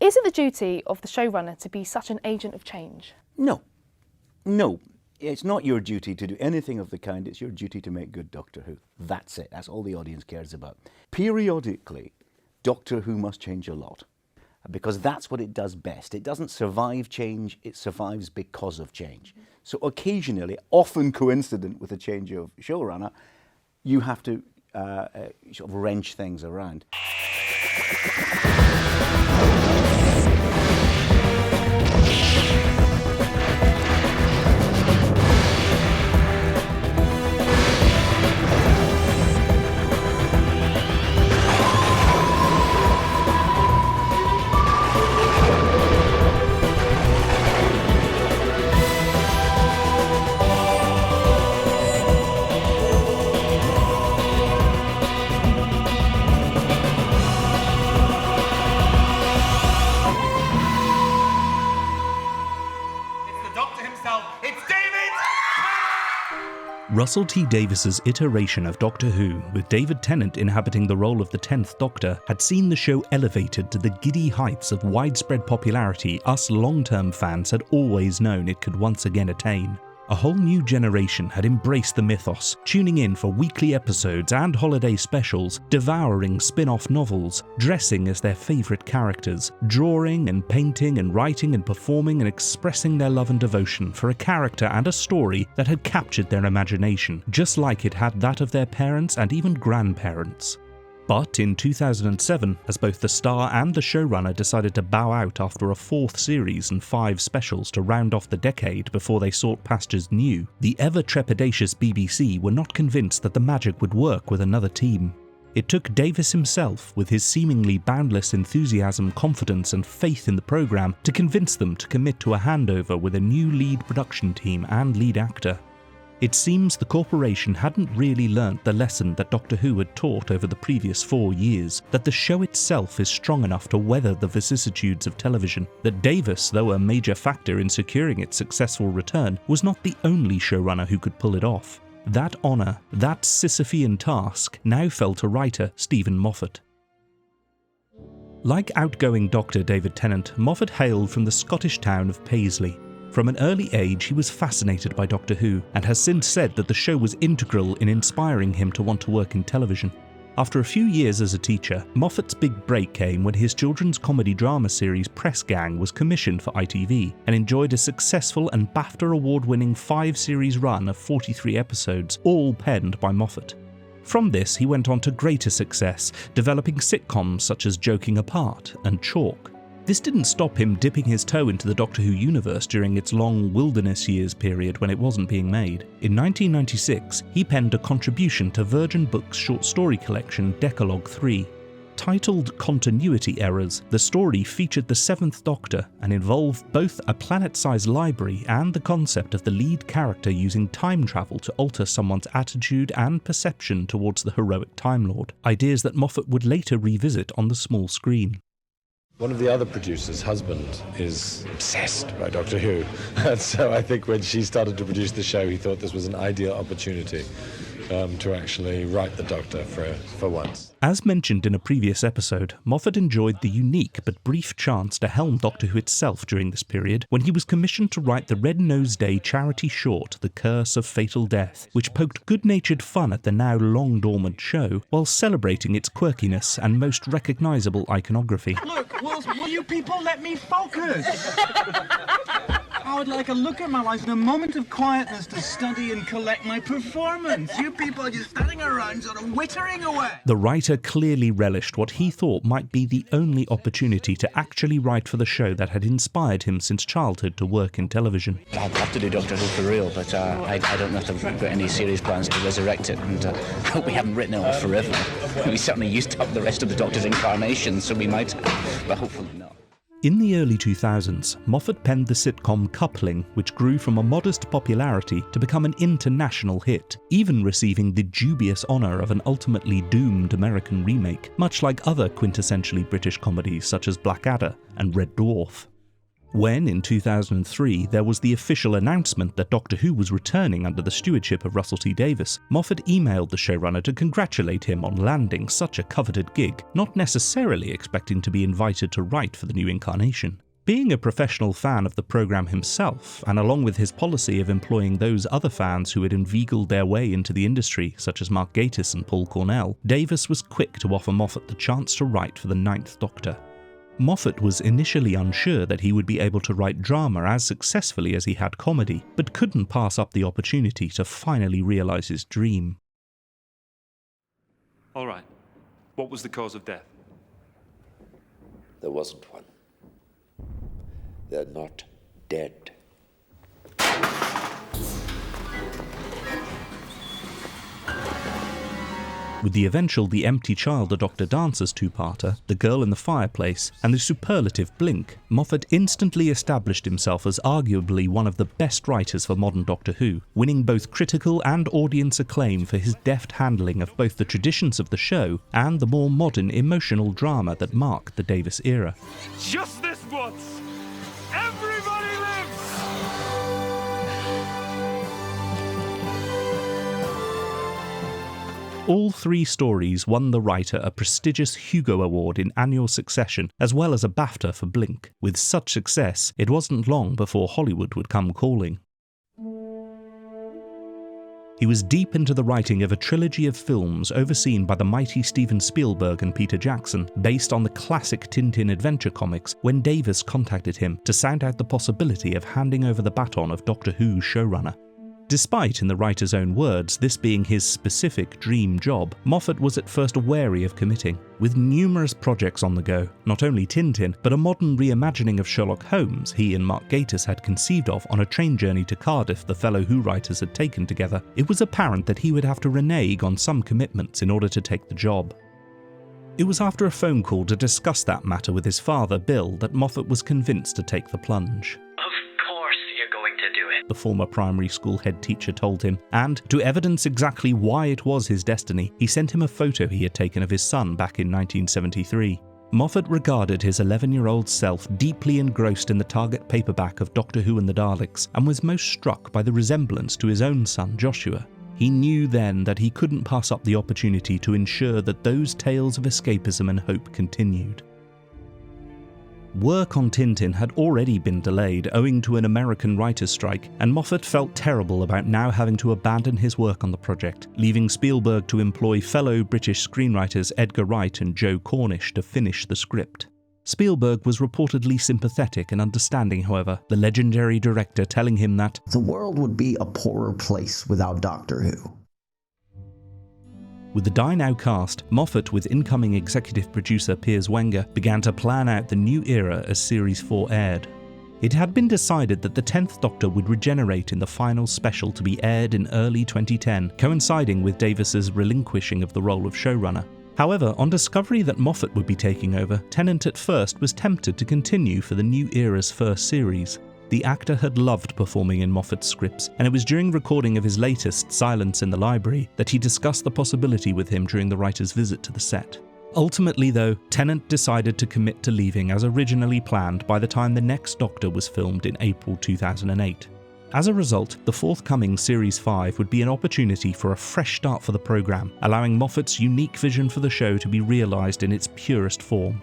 Is it the duty of the showrunner to be such an agent of change? No. No. It's not your duty to do anything of the kind. It's your duty to make good Doctor Who. That's it. That's all the audience cares about. Periodically, Doctor Who must change a lot, because that's what it does best. It doesn't survive change, it survives because of change. So occasionally, often coincident with a change of showrunner, you have to sort of wrench things around. Russell T Davies's iteration of Doctor Who, with David Tennant inhabiting the role of the 10th Doctor, had seen the show elevated to the giddy heights of widespread popularity us long-term fans had always known it could once again attain. A whole new generation had embraced the mythos, tuning in for weekly episodes and holiday specials, devouring spin-off novels, dressing as their favourite characters, drawing and painting and writing and performing and expressing their love and devotion for a character and a story that had captured their imagination, just like it had that of their parents and even grandparents. But in 2007, as both the star and the showrunner decided to bow out after a 4th series and 5 specials to round off the decade before they sought pastures new, the ever-trepidatious BBC were not convinced that the magic would work with another team. It took Davies himself, with his seemingly boundless enthusiasm, confidence and faith in the programme, to convince them to commit to a handover with a new lead production team and lead actor. It seems the corporation hadn't really learnt the lesson that Doctor Who had taught over the previous 4 years, that the show itself is strong enough to weather the vicissitudes of television, that Davies, though a major factor in securing its successful return, was not the only showrunner who could pull it off. That honour, that Sisyphean task, now fell to writer Steven Moffat. Like outgoing Doctor David Tennant, Moffat hailed from the Scottish town of Paisley. From an early age, he was fascinated by Doctor Who, and has since said that the show was integral in inspiring him to want to work in television. After a few years as a teacher, Moffat's big break came when his children's comedy drama series Press Gang was commissioned for ITV, and enjoyed a successful and BAFTA award-winning 5-series run of 43 episodes, all penned by Moffat. From this, he went on to greater success, developing sitcoms such as Joking Apart and Chalk. This didn't stop him dipping his toe into the Doctor Who universe during its long wilderness years period when it wasn't being made. In 1996, he penned a contribution to Virgin Books' short story collection Decalogue 3. Titled Continuity Errors, the story featured the 7th Doctor and involved both a planet-sized library and the concept of the lead character using time travel to alter someone's attitude and perception towards the heroic Time Lord, ideas that Moffat would later revisit on the small screen. One of the other producers' husband is obsessed by Doctor Who, and so I think when she started to produce the show, he thought this was an ideal opportunity to actually write the Doctor for once. As mentioned in a previous episode, Moffat enjoyed the unique but brief chance to helm Doctor Who itself during this period, when he was commissioned to write the Red Nose Day charity short The Curse of Fatal Death, which poked good-natured fun at the now long-dormant show, while celebrating its quirkiness and most recognisable iconography. Look, will you people let me focus? I would like a look at my life in a moment of quietness to study and collect my performance. You people are just standing around sort of wittering away. The writer clearly relished what he thought might be the only opportunity to actually write for the show that had inspired him since childhood to work in television. I'd love to do Doctor Who for real, but I don't know if we've got any serious plans to resurrect it, and I hope we haven't written it off forever. We certainly used up the rest of the Doctor's incarnations, so we might have, but hopefully not. In the early 2000s, Moffat penned the sitcom Coupling, which grew from a modest popularity to become an international hit, even receiving the dubious honour of an ultimately doomed American remake, much like other quintessentially British comedies such as Blackadder and Red Dwarf. When, in 2003, there was the official announcement that Doctor Who was returning under the stewardship of Russell T Davies, Moffat emailed the showrunner to congratulate him on landing such a coveted gig, not necessarily expecting to be invited to write for the new incarnation. Being a professional fan of the programme himself, and along with his policy of employing those other fans who had inveigled their way into the industry, such as Mark Gatiss and Paul Cornell, Davies was quick to offer Moffat the chance to write for the 9th Doctor. Moffat was initially unsure that he would be able to write drama as successfully as he had comedy, but couldn't pass up the opportunity to finally realise his dream. All right. What was the cause of death? There wasn't one. They're not dead. With the eventual The Empty Child a Doctor Dances two-parter, The Girl in the Fireplace, and the superlative Blink, Moffat instantly established himself as arguably one of the best writers for modern Doctor Who, winning both critical and audience acclaim for his deft handling of both the traditions of the show and the more modern emotional drama that marked the Davies era. Just this once! Everybody lives! All three stories won the writer a prestigious Hugo Award in annual succession, as well as a BAFTA for Blink. With such success, it wasn't long before Hollywood would come calling. He was deep into the writing of a trilogy of films overseen by the mighty Steven Spielberg and Peter Jackson, based on the classic Tintin adventure comics, when Davies contacted him to sound out the possibility of handing over the baton of Doctor Who's showrunner. Despite, in the writer's own words, this being his specific dream job, Moffat was at first wary of committing. With numerous projects on the go, not only Tintin, but a modern reimagining of Sherlock Holmes he and Mark Gatiss had conceived of on a train journey to Cardiff the fellow Who writers had taken together, it was apparent that he would have to renege on some commitments in order to take the job. It was after a phone call to discuss that matter with his father, Bill, that Moffat was convinced to take the plunge. The former primary school head teacher told him, and, to evidence exactly why it was his destiny, he sent him a photo he had taken of his son back in 1973. Moffat regarded his 11-year-old self deeply engrossed in the target paperback of Doctor Who and the Daleks, and was most struck by the resemblance to his own son Joshua. He knew then that he couldn't pass up the opportunity to ensure that those tales of escapism and hope continued. Work on Tintin had already been delayed owing to an American writers' strike, and Moffat felt terrible about now having to abandon his work on the project, leaving Spielberg to employ fellow British screenwriters Edgar Wright and Joe Cornish to finish the script. Spielberg was reportedly sympathetic and understanding, however, the legendary director telling him that the world would be a poorer place without Doctor Who. With the Die Now cast, Moffat, with incoming executive producer Piers Wenger, began to plan out the new era as Series 4 aired. It had been decided that the 10th Doctor would regenerate in the final special to be aired in early 2010, coinciding with Davies's relinquishing of the role of showrunner. However, on discovery that Moffat would be taking over, Tennant at first was tempted to continue for the new era's first series. The actor had loved performing in Moffat's scripts, and it was during recording of his latest, Silence in the Library, that he discussed the possibility with him during the writer's visit to the set. Ultimately, though, Tennant decided to commit to leaving as originally planned by the time the next Doctor was filmed in April 2008. As a result, the forthcoming Series 5 would be an opportunity for a fresh start for the programme, allowing Moffat's unique vision for the show to be realised in its purest form.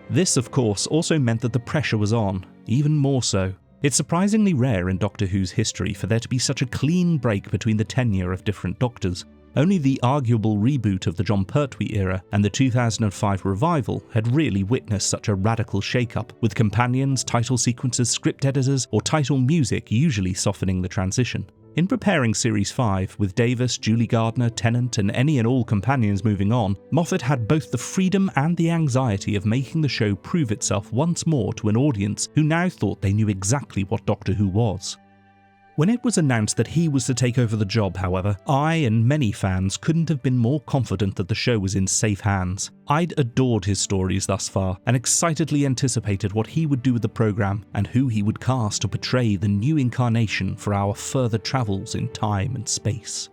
This, of course, also meant that the pressure was on, even more so. It's surprisingly rare in Doctor Who's history for there to be such a clean break between the tenure of different Doctors. Only the arguable reboot of the Jon Pertwee era and the 2005 revival had really witnessed such a radical shake-up, with companions, title sequences, script editors, or title music usually softening the transition. In preparing Series 5, with Davies, Julie Gardner, Tennant, and any and all companions moving on, Moffat had both the freedom and the anxiety of making the show prove itself once more to an audience who now thought they knew exactly what Doctor Who was. When it was announced that he was to take over the job, however, I and many fans couldn't have been more confident that the show was in safe hands. I'd adored his stories thus far, and excitedly anticipated what he would do with the programme, and who he would cast to portray the new incarnation for our further travels in time and space.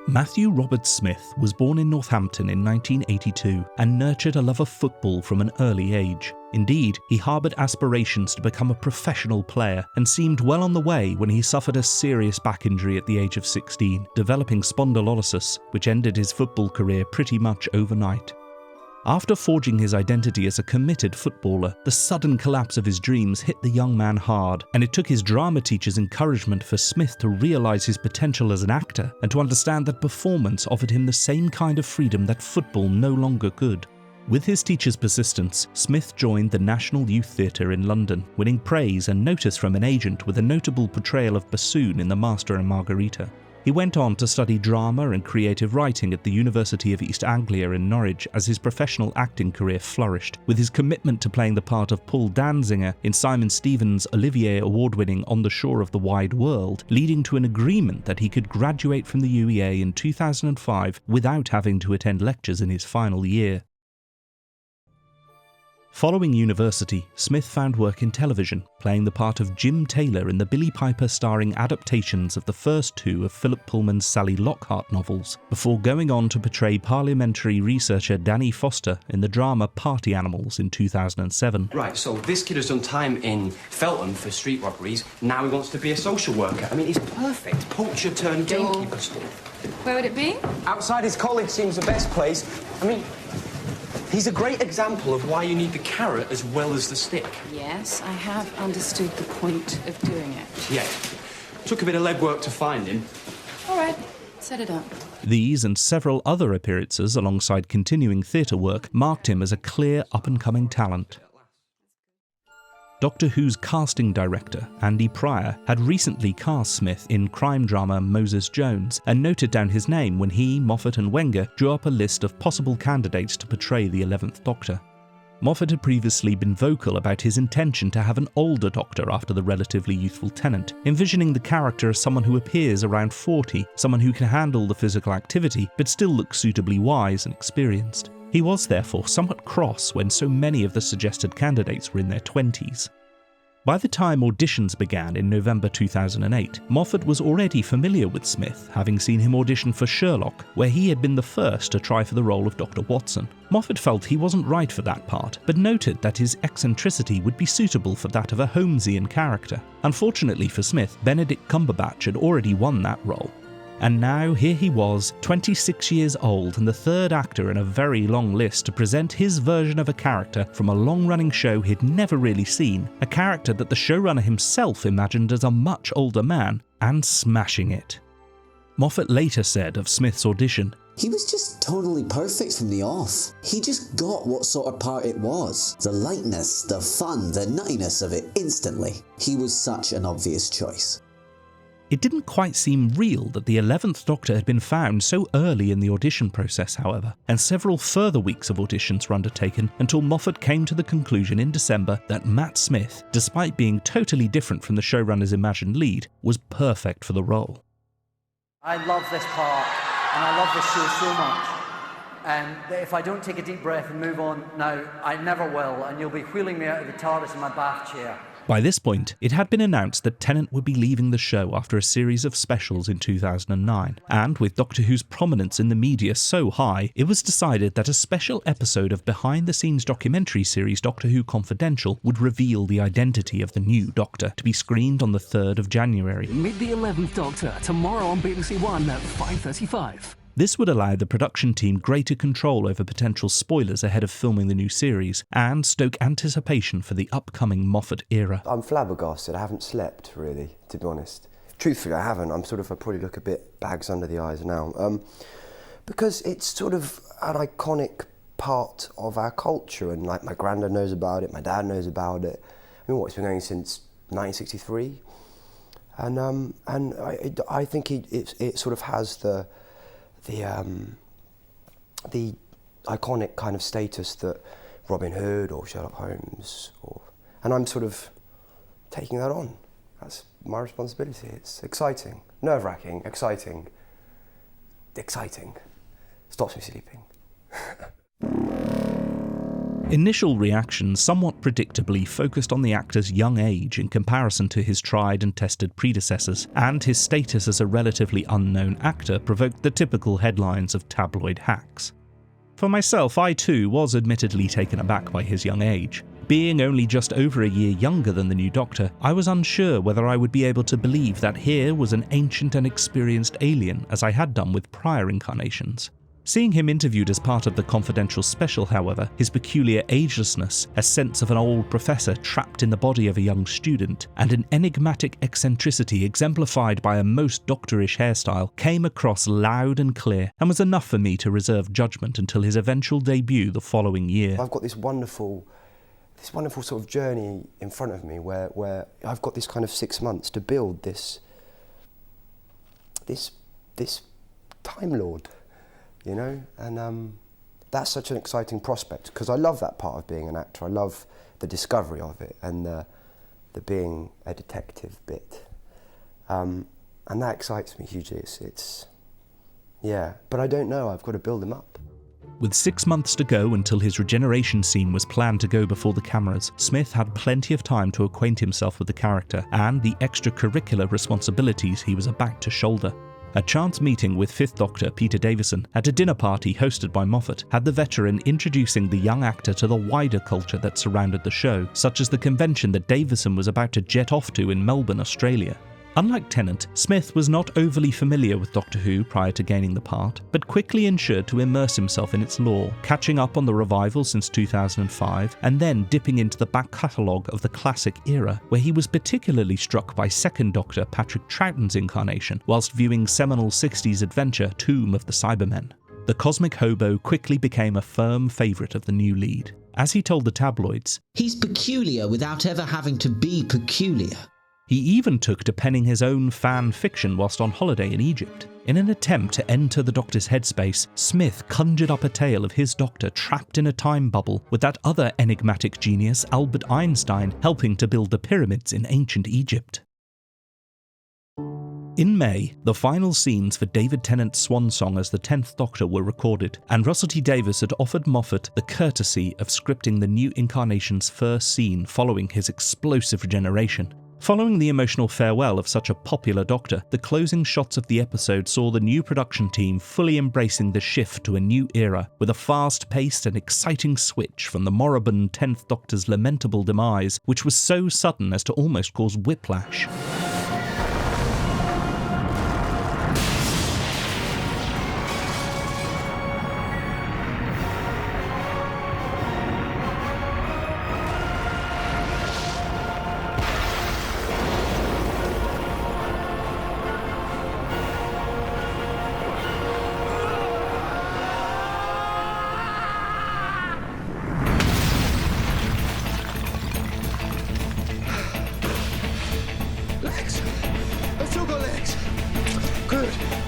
Matthew Robert Smith was born in Northampton in 1982 and nurtured a love of football from an early age. Indeed, he harboured aspirations to become a professional player and seemed well on the way when he suffered a serious back injury at the age of 16, developing spondylolysis, which ended his football career pretty much overnight. After forging his identity as a committed footballer, the sudden collapse of his dreams hit the young man hard, and it took his drama teacher's encouragement for Smith to realise his potential as an actor and to understand that performance offered him the same kind of freedom that football no longer could. With his teacher's persistence, Smith joined the National Youth Theatre in London, winning praise and notice from an agent with a notable portrayal of Bassoon in The Master and Margarita. He went on to study drama and creative writing at the University of East Anglia in Norwich as his professional acting career flourished, with his commitment to playing the part of Paul Danziger in Simon Stevens' Olivier Award-winning On the Shore of the Wide World, leading to an agreement that he could graduate from the UEA in 2005 without having to attend lectures in his final year. Following university, Smith found work in television, playing the part of Jim Taylor in the Billy Piper starring adaptations of the first two of Philip Pullman's Sally Lockhart novels, before going on to portray parliamentary researcher Danny Foster in the drama Party Animals in 2007. Right, so this kid has done time in Feltham for street robberies, now he wants to be a social worker. I mean, he's perfect. Poacher turned gamekeeper stuff. Where would it be? Outside his college seems the best place. I mean, he's a great example of why you need the carrot as well as the stick. Yes, I have understood the point of doing it. Yeah. Took a bit of legwork to find him. All right, set it up. These and several other appearances alongside continuing theatre work marked him as a clear up-and-coming talent. Doctor Who's casting director, Andy Pryor, had recently cast Smith in crime drama Moses Jones and noted down his name when he, Moffat and Wenger drew up a list of possible candidates to portray the 11th Doctor. Moffat had previously been vocal about his intention to have an older Doctor after the relatively youthful Tennant, envisioning the character as someone who appears around 40, someone who can handle the physical activity but still looks suitably wise and experienced. He was therefore somewhat cross when so many of the suggested candidates were in their 20s. By the time auditions began in November 2008, Moffat was already familiar with Smith, having seen him audition for Sherlock, where he had been the first to try for the role of Dr. Watson. Moffat felt he wasn't right for that part, but noted that his eccentricity would be suitable for that of a Holmesian character. Unfortunately for Smith, Benedict Cumberbatch had already won that role. And now here he was, 26 years old and the third actor in a very long list to present his version of a character from a long-running show he'd never really seen, a character that the showrunner himself imagined as a much older man, and smashing it. Moffat later said of Smith's audition, "He was just totally perfect from the off. He just got what sort of part it was. The lightness, the fun, the nuttiness of it instantly. He was such an obvious choice." It didn't quite seem real that the 11th Doctor had been found so early in the audition process, however, and several further weeks of auditions were undertaken until Moffat came to the conclusion in December that Matt Smith, despite being totally different from the showrunner's imagined lead, was perfect for the role. I love this part, and I love this show so much. And if I don't take a deep breath and move on now, I never will, and you'll be wheeling me out of the TARDIS in my bath chair. By this point, it had been announced that Tennant would be leaving the show after a series of specials in 2009, and with Doctor Who's prominence in the media so high, it was decided that a special episode of behind-the-scenes documentary series Doctor Who Confidential would reveal the identity of the new Doctor, to be screened on the 3rd of January. Meet the 11th Doctor tomorrow on BBC One at 5:35. This would allow the production team greater control over potential spoilers ahead of filming the new series, and stoke anticipation for the upcoming Moffat era. I'm flabbergasted. I haven't slept, really, to be honest. Truthfully, I haven't. I probably look a bit bags under the eyes now. Because it's sort of an iconic part of our culture, and like my granddad knows about it, my dad knows about it. I mean, it's been going since 1963. And I think it sort of has the iconic kind of status that Robin Hood or Sherlock Holmes, and I'm sort of taking that on. That's my responsibility. It's exciting, nerve-wracking, exciting. Stops me sleeping. Initial reactions somewhat predictably focused on the actor's young age in comparison to his tried and tested predecessors, and his status as a relatively unknown actor provoked the typical headlines of tabloid hacks. For myself, I too was admittedly taken aback by his young age. Being only just over a year younger than the new Doctor, I was unsure whether I would be able to believe that here was an ancient and experienced alien as I had done with prior incarnations. Seeing him interviewed as part of the confidential special, however, his peculiar agelessness, a sense of an old professor trapped in the body of a young student, and an enigmatic eccentricity exemplified by a most doctorish hairstyle came across loud and clear, and was enough for me to reserve judgment until his eventual debut the following year. I've got this wonderful sort of journey in front of me where I've got this kind of 6 months to build this Time Lord. You know, and that's such an exciting prospect because I love that part of being an actor. I love the discovery of it and the being a detective bit, and that excites me hugely. But I don't know. I've got to build him up. With 6 months to go until his regeneration scene was planned to go before the cameras, Smith had plenty of time to acquaint himself with the character and the extracurricular responsibilities he was about to shoulder. A chance meeting with 5th Doctor Peter Davison at a dinner party hosted by Moffat had the veteran introducing the young actor to the wider culture that surrounded the show, such as the convention that Davison was about to jet off to in Melbourne, Australia. Unlike Tennant, Smith was not overly familiar with Doctor Who prior to gaining the part, but quickly ensured to immerse himself in its lore, catching up on the revival since 2005, and then dipping into the back catalogue of the classic era, where he was particularly struck by 2nd Doctor Patrick Troughton's incarnation, whilst viewing seminal 60s adventure Tomb of the Cybermen. The cosmic hobo quickly became a firm favourite of the new lead. As he told the tabloids, "He's peculiar without ever having to be peculiar." He even took to penning his own fan fiction whilst on holiday in Egypt. In an attempt to enter the Doctor's headspace, Smith conjured up a tale of his Doctor trapped in a time bubble, with that other enigmatic genius, Albert Einstein, helping to build the pyramids in ancient Egypt. In May, the final scenes for David Tennant's swan song as the 10th Doctor were recorded, and Russell T Davies had offered Moffat the courtesy of scripting the new incarnation's first scene following his explosive regeneration. Following the emotional farewell of such a popular Doctor, the closing shots of the episode saw the new production team fully embracing the shift to a new era, with a fast-paced and exciting switch from the moribund 10th Doctor's lamentable demise, which was so sudden as to almost cause whiplash.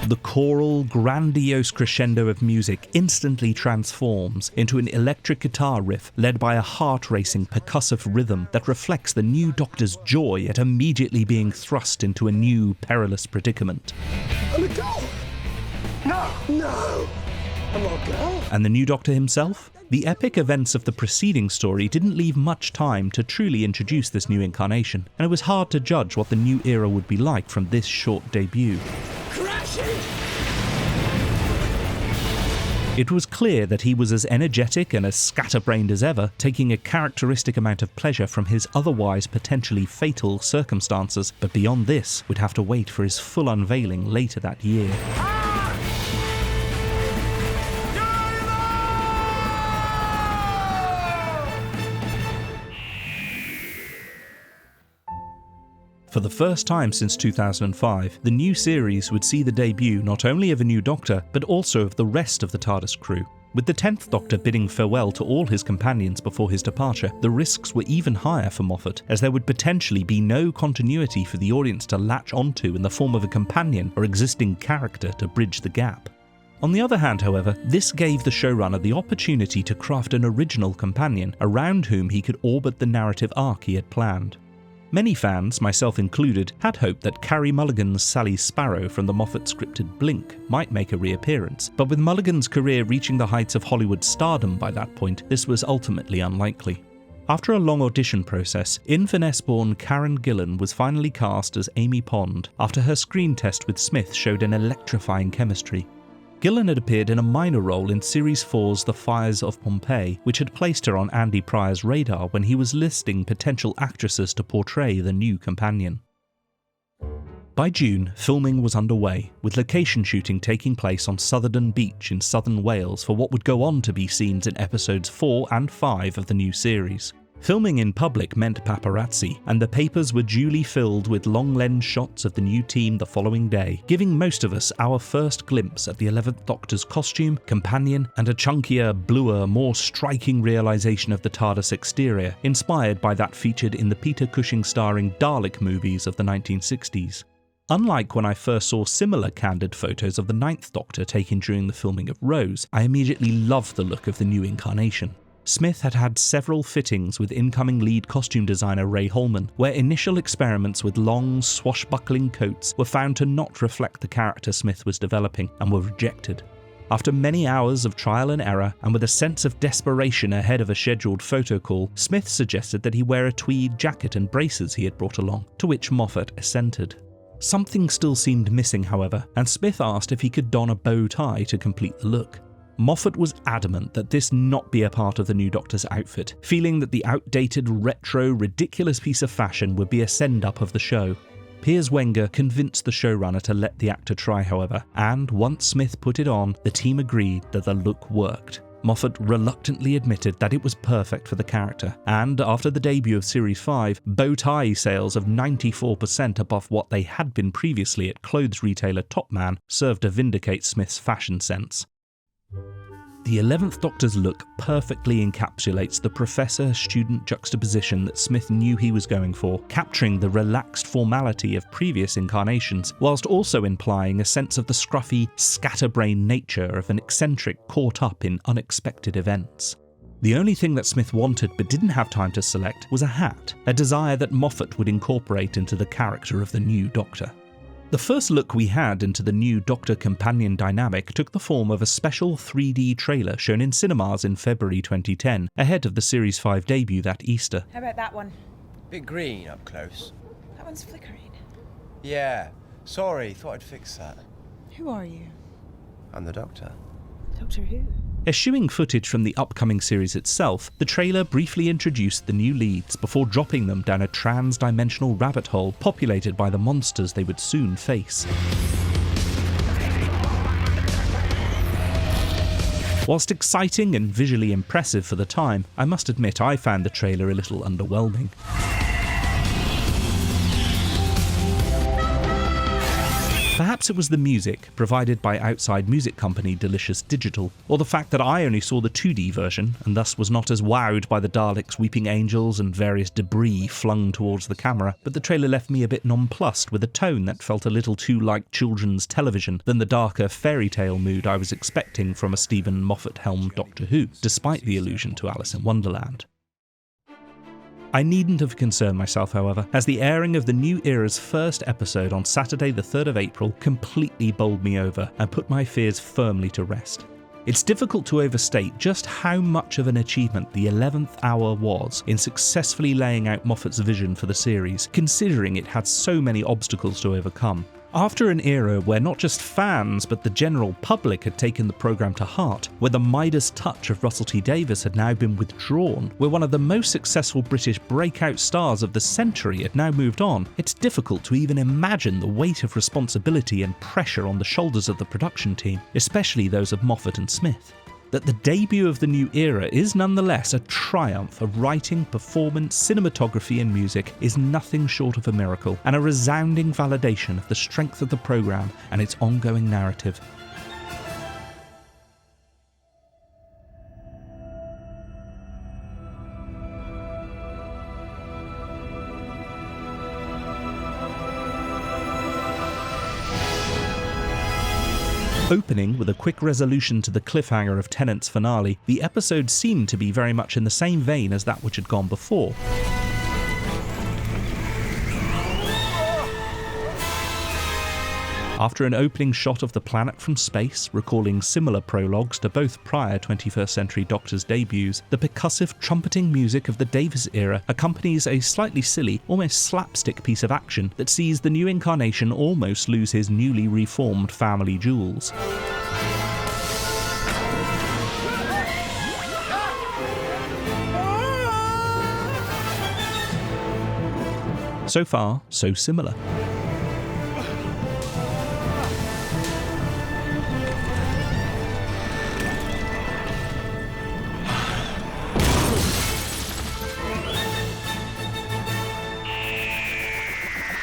The choral, grandiose crescendo of music instantly transforms into an electric guitar riff led by a heart-racing percussive rhythm that reflects the new Doctor's joy at immediately being thrust into a new perilous predicament. I'm a girl! No! I'm not a girl! And the new Doctor himself? The epic events of the preceding story didn't leave much time to truly introduce this new incarnation, and it was hard to judge what the new era would be like from this short debut. It was clear that he was as energetic and as scatterbrained as ever, taking a characteristic amount of pleasure from his otherwise potentially fatal circumstances, but beyond this, would have to wait for his full unveiling later that year. For the first time since 2005, the new series would see the debut not only of a new Doctor, but also of the rest of the TARDIS crew. With the 10th Doctor bidding farewell to all his companions before his departure, the risks were even higher for Moffat, as there would potentially be no continuity for the audience to latch onto in the form of a companion or existing character to bridge the gap. On the other hand, however, this gave the showrunner the opportunity to craft an original companion around whom he could orbit the narrative arc he had planned. Many fans, myself included, had hoped that Carey Mulligan's Sally Sparrow from the Moffat-scripted Blink might make a reappearance, but with Mulligan's career reaching the heights of Hollywood stardom by that point, this was ultimately unlikely. After a long audition process, Inverness-born Karen Gillan was finally cast as Amy Pond after her screen test with Smith showed an electrifying chemistry. Gillan had appeared in a minor role in Series 4's The Fires of Pompeii, which had placed her on Andy Pryor's radar when he was listing potential actresses to portray the new companion. By June, filming was underway, with location shooting taking place on Southerton Beach in southern Wales for what would go on to be scenes in episodes 4 and 5 of the new series. Filming in public meant paparazzi, and the papers were duly filled with long lens shots of the new team the following day, giving most of us our first glimpse at the 11th Doctor's costume, companion, and a chunkier, bluer, more striking realisation of the TARDIS exterior, inspired by that featured in the Peter Cushing starring Dalek movies of the 1960s. Unlike when I first saw similar candid photos of the 9th Doctor taken during the filming of Rose, I immediately loved the look of the new incarnation. Smith had had several fittings with incoming lead costume designer Ray Holman, where initial experiments with long, swashbuckling coats were found to not reflect the character Smith was developing and were rejected. After many hours of trial and error, and with a sense of desperation ahead of a scheduled photo call, Smith suggested that he wear a tweed jacket and braces he had brought along, to which Moffat assented. Something still seemed missing, however, and Smith asked if he could don a bow tie to complete the look. Moffat was adamant that this not be a part of the new Doctor's outfit, feeling that the outdated, retro, ridiculous piece of fashion would be a send-up of the show. Piers Wenger convinced the showrunner to let the actor try, however, and once Smith put it on, the team agreed that the look worked. Moffat reluctantly admitted that it was perfect for the character, and after the debut of Series 5, bow tie sales of 94% above what they had been previously at clothes retailer Topman served to vindicate Smith's fashion sense. The 11th Doctor's look perfectly encapsulates the professor-student juxtaposition that Smith knew he was going for, capturing the relaxed formality of previous incarnations, whilst also implying a sense of the scruffy, scatterbrained nature of an eccentric caught up in unexpected events. The only thing that Smith wanted but didn't have time to select was a hat, a desire that Moffat would incorporate into the character of the new Doctor. The first look we had into the new Doctor-companion dynamic took the form of a special 3D trailer shown in cinemas in February 2010, ahead of the Series 5 debut that Easter. How about that one? Bit green up close. That one's flickering. Yeah, sorry, thought I'd fix that. Who are you? I'm the Doctor. Doctor Who? Eschewing footage from the upcoming series itself, the trailer briefly introduced the new leads before dropping them down a trans-dimensional rabbit hole populated by the monsters they would soon face. Whilst exciting and visually impressive for the time, I must admit I found the trailer a little underwhelming. Perhaps it was the music, provided by outside music company Delicious Digital, or the fact that I only saw the 2D version, and thus was not as wowed by the Daleks, weeping angels, and various debris flung towards the camera, but the trailer left me a bit nonplussed with a tone that felt a little too like children's television than the darker fairytale mood I was expecting from a Steven Moffat-helmed Doctor Who, despite the allusion to Alice in Wonderland. I needn't have concerned myself, however, as the airing of the new era's first episode on Saturday the 3rd of April completely bowled me over and put my fears firmly to rest. It's difficult to overstate just how much of an achievement the 11th Hour was in successfully laying out Moffat's vision for the series, considering it had so many obstacles to overcome. After an era where not just fans but the general public had taken the programme to heart, where the Midas touch of Russell T Davies had now been withdrawn, where one of the most successful British breakout stars of the century had now moved on, it's difficult to even imagine the weight of responsibility and pressure on the shoulders of the production team, especially those of Moffat and Smith. That the debut of the new era is nonetheless a triumph of writing, performance, cinematography and music is nothing short of a miracle, and a resounding validation of the strength of the programme and its ongoing narrative. Opening with a quick resolution to the cliffhanger of Tennant's finale, the episode seemed to be very much in the same vein as that which had gone before. After an opening shot of the planet from space, recalling similar prologues to both prior 21st Century Doctors debuts, the percussive trumpeting music of the Davis era accompanies a slightly silly, almost slapstick piece of action that sees the new incarnation almost lose his newly reformed family jewels. So far, so similar.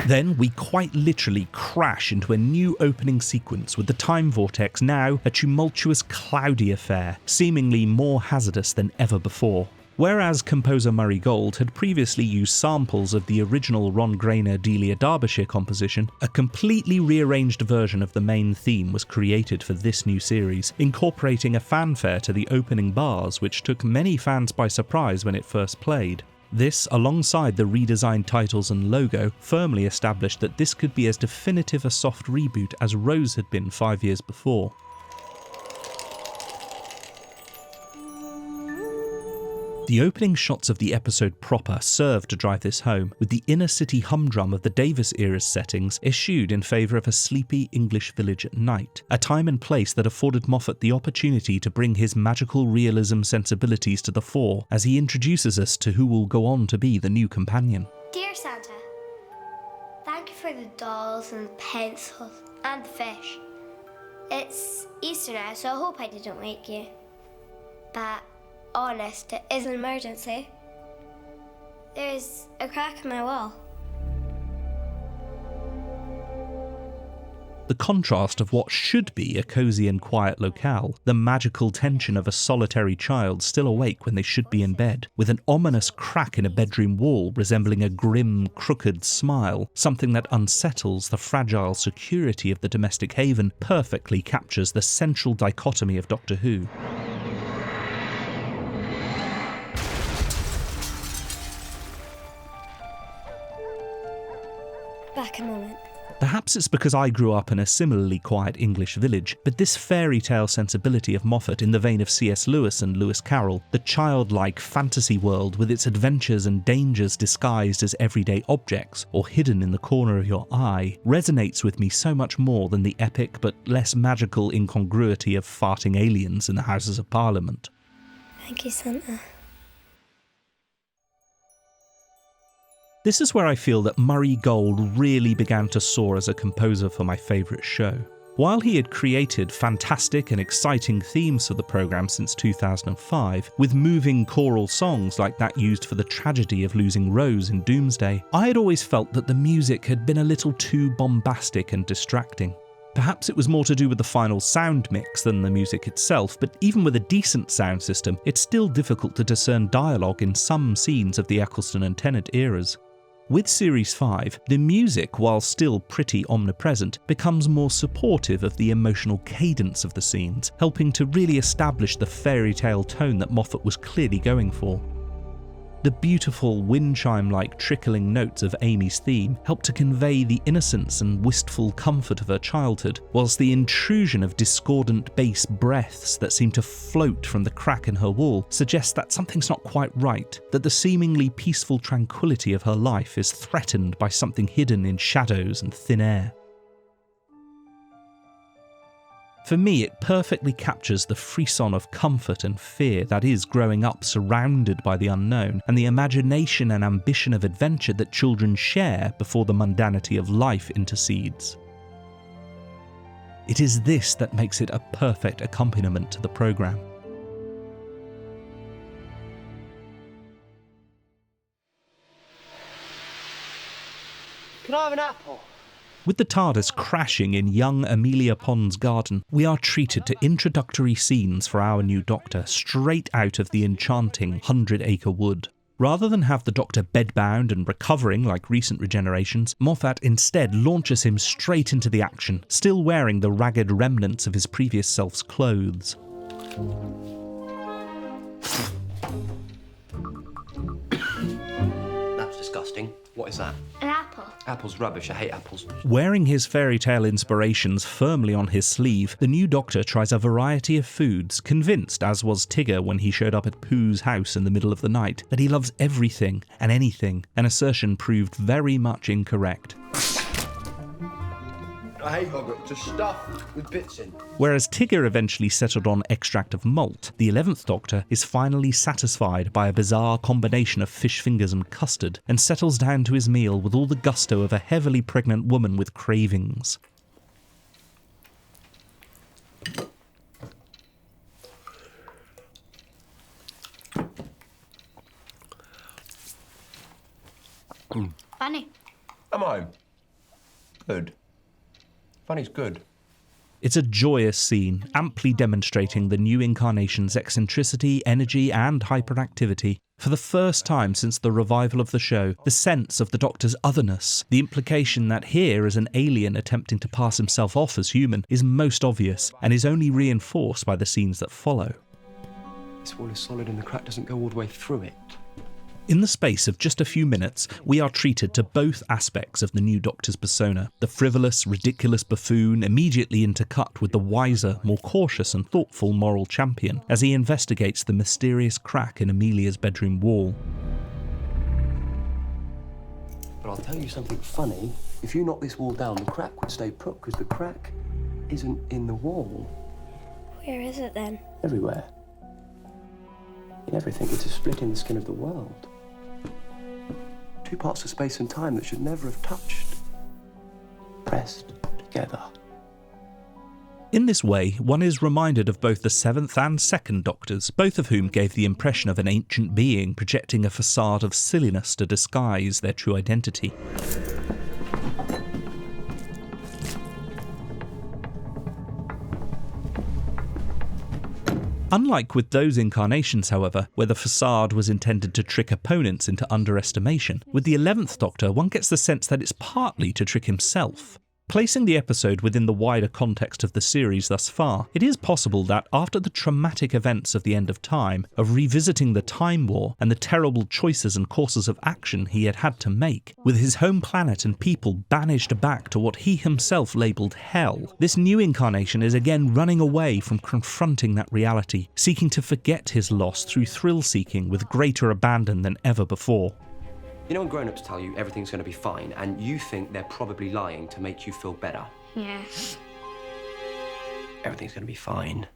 Then we quite literally crash into a new opening sequence with the time vortex now a tumultuous, cloudy affair, seemingly more hazardous than ever before. Whereas composer Murray Gold had previously used samples of the original Ron Grainer Delia Derbyshire composition, a completely rearranged version of the main theme was created for this new series, incorporating a fanfare to the opening bars which took many fans by surprise when it first played. This, alongside the redesigned titles and logo, firmly established that this could be as definitive a soft reboot as Rose had been 5 years before. The opening shots of the episode proper serve to drive this home, with the inner city humdrum of the Davis era's settings eschewed in favour of a sleepy English village at night, a time and place that afforded Moffat the opportunity to bring his magical realism sensibilities to the fore as he introduces us to who will go on to be the new companion. Dear Santa, thank you for the dolls and the pencils and the fish. It's Easter now, so I hope I didn't wake you. But honest, it is an emergency. There's a crack in my wall. The contrast of what should be a cosy and quiet locale, the magical tension of a solitary child still awake when they should be in bed, with an ominous crack in a bedroom wall resembling a grim, crooked smile, something that unsettles the fragile security of the domestic haven, perfectly captures the central dichotomy of Doctor Who. Back a moment. Perhaps it's because I grew up in a similarly quiet English village, but this fairy tale sensibility of Moffat in the vein of C.S. Lewis and Lewis Carroll, the childlike fantasy world with its adventures and dangers disguised as everyday objects or hidden in the corner of your eye, resonates with me so much more than the epic but less magical incongruity of farting aliens in the Houses of Parliament. Thank you, Santa. This is where I feel that Murray Gold really began to soar as a composer for my favourite show. While he had created fantastic and exciting themes for the programme since 2005, with moving choral songs like that used for the tragedy of losing Rose in Doomsday, I had always felt that the music had been a little too bombastic and distracting. Perhaps it was more to do with the final sound mix than the music itself, but even with a decent sound system, it's still difficult to discern dialogue in some scenes of the Eccleston and Tennant eras. With Series 5, the music, while still pretty omnipresent, becomes more supportive of the emotional cadence of the scenes, helping to really establish the fairy tale tone that Moffat was clearly going for. The beautiful wind chime-like trickling notes of Amy's theme help to convey the innocence and wistful comfort of her childhood, whilst the intrusion of discordant bass breaths that seem to float from the crack in her wall suggests that something's not quite right, that the seemingly peaceful tranquility of her life is threatened by something hidden in shadows and thin air. For me, it perfectly captures the frisson of comfort and fear that is growing up surrounded by the unknown, and the imagination and ambition of adventure that children share before the mundanity of life intercedes. It is this that makes it a perfect accompaniment to the programme. Can I have an apple? With the TARDIS crashing in young Amelia Pond's garden, we are treated to introductory scenes for our new Doctor straight out of the enchanting 100-Acre Wood. Rather than have the Doctor bedbound and recovering like recent regenerations, Moffat instead launches him straight into the action, still wearing the ragged remnants of his previous self's clothes. That's disgusting. What is that? An apple. Apple's rubbish. I hate apples. Wearing his fairy tale inspirations firmly on his sleeve, the new Doctor tries a variety of foods, convinced, as was Tigger when he showed up at Pooh's house in the middle of the night, that he loves everything and anything, an assertion proved very much incorrect. I hate yogurt, just stuffed with bits in. Whereas Tigger eventually settled on extract of malt, the 11th Doctor is finally satisfied by a bizarre combination of fish fingers and custard, and settles down to his meal with all the gusto of a heavily pregnant woman with cravings. Funny. Am I? Good. Funny's good. It's a joyous scene, amply demonstrating the new incarnation's eccentricity, energy, and hyperactivity. For the first time since the revival of the show, the sense of the Doctor's otherness, the implication that here is an alien attempting to pass himself off as human, is most obvious, and is only reinforced by the scenes that follow. This wall is solid and the crack doesn't go all the way through it. In the space of just a few minutes, we are treated to both aspects of the new Doctor's persona. The frivolous, ridiculous buffoon immediately intercut with the wiser, more cautious and thoughtful moral champion as he investigates the mysterious crack in Amelia's bedroom wall. But I'll tell you something funny. If you knock this wall down, the crack would stay put because the crack isn't in the wall. Where is it then? Everywhere. In everything. It's a split in the skin of the world. Two parts of space and time that should never have touched. Pressed together. In this way, one is reminded of both the 7th and 2nd Doctors, both of whom gave the impression of an ancient being projecting a facade of silliness to disguise their true identity. Unlike with those incarnations, however, where the facade was intended to trick opponents into underestimation, with the 11th Doctor one gets the sense that it's partly to trick himself. Placing the episode within the wider context of the series thus far, it is possible that after the traumatic events of the end of time, of revisiting the Time War and the terrible choices and courses of action he had had to make, with his home planet and people banished back to what he himself labelled hell, this new incarnation is again running away from confronting that reality, seeking to forget his loss through thrill-seeking with greater abandon than ever before. You know when grown-ups tell you everything's going to be fine and you think they're probably lying to make you feel better? Yeah. Everything's going to be fine.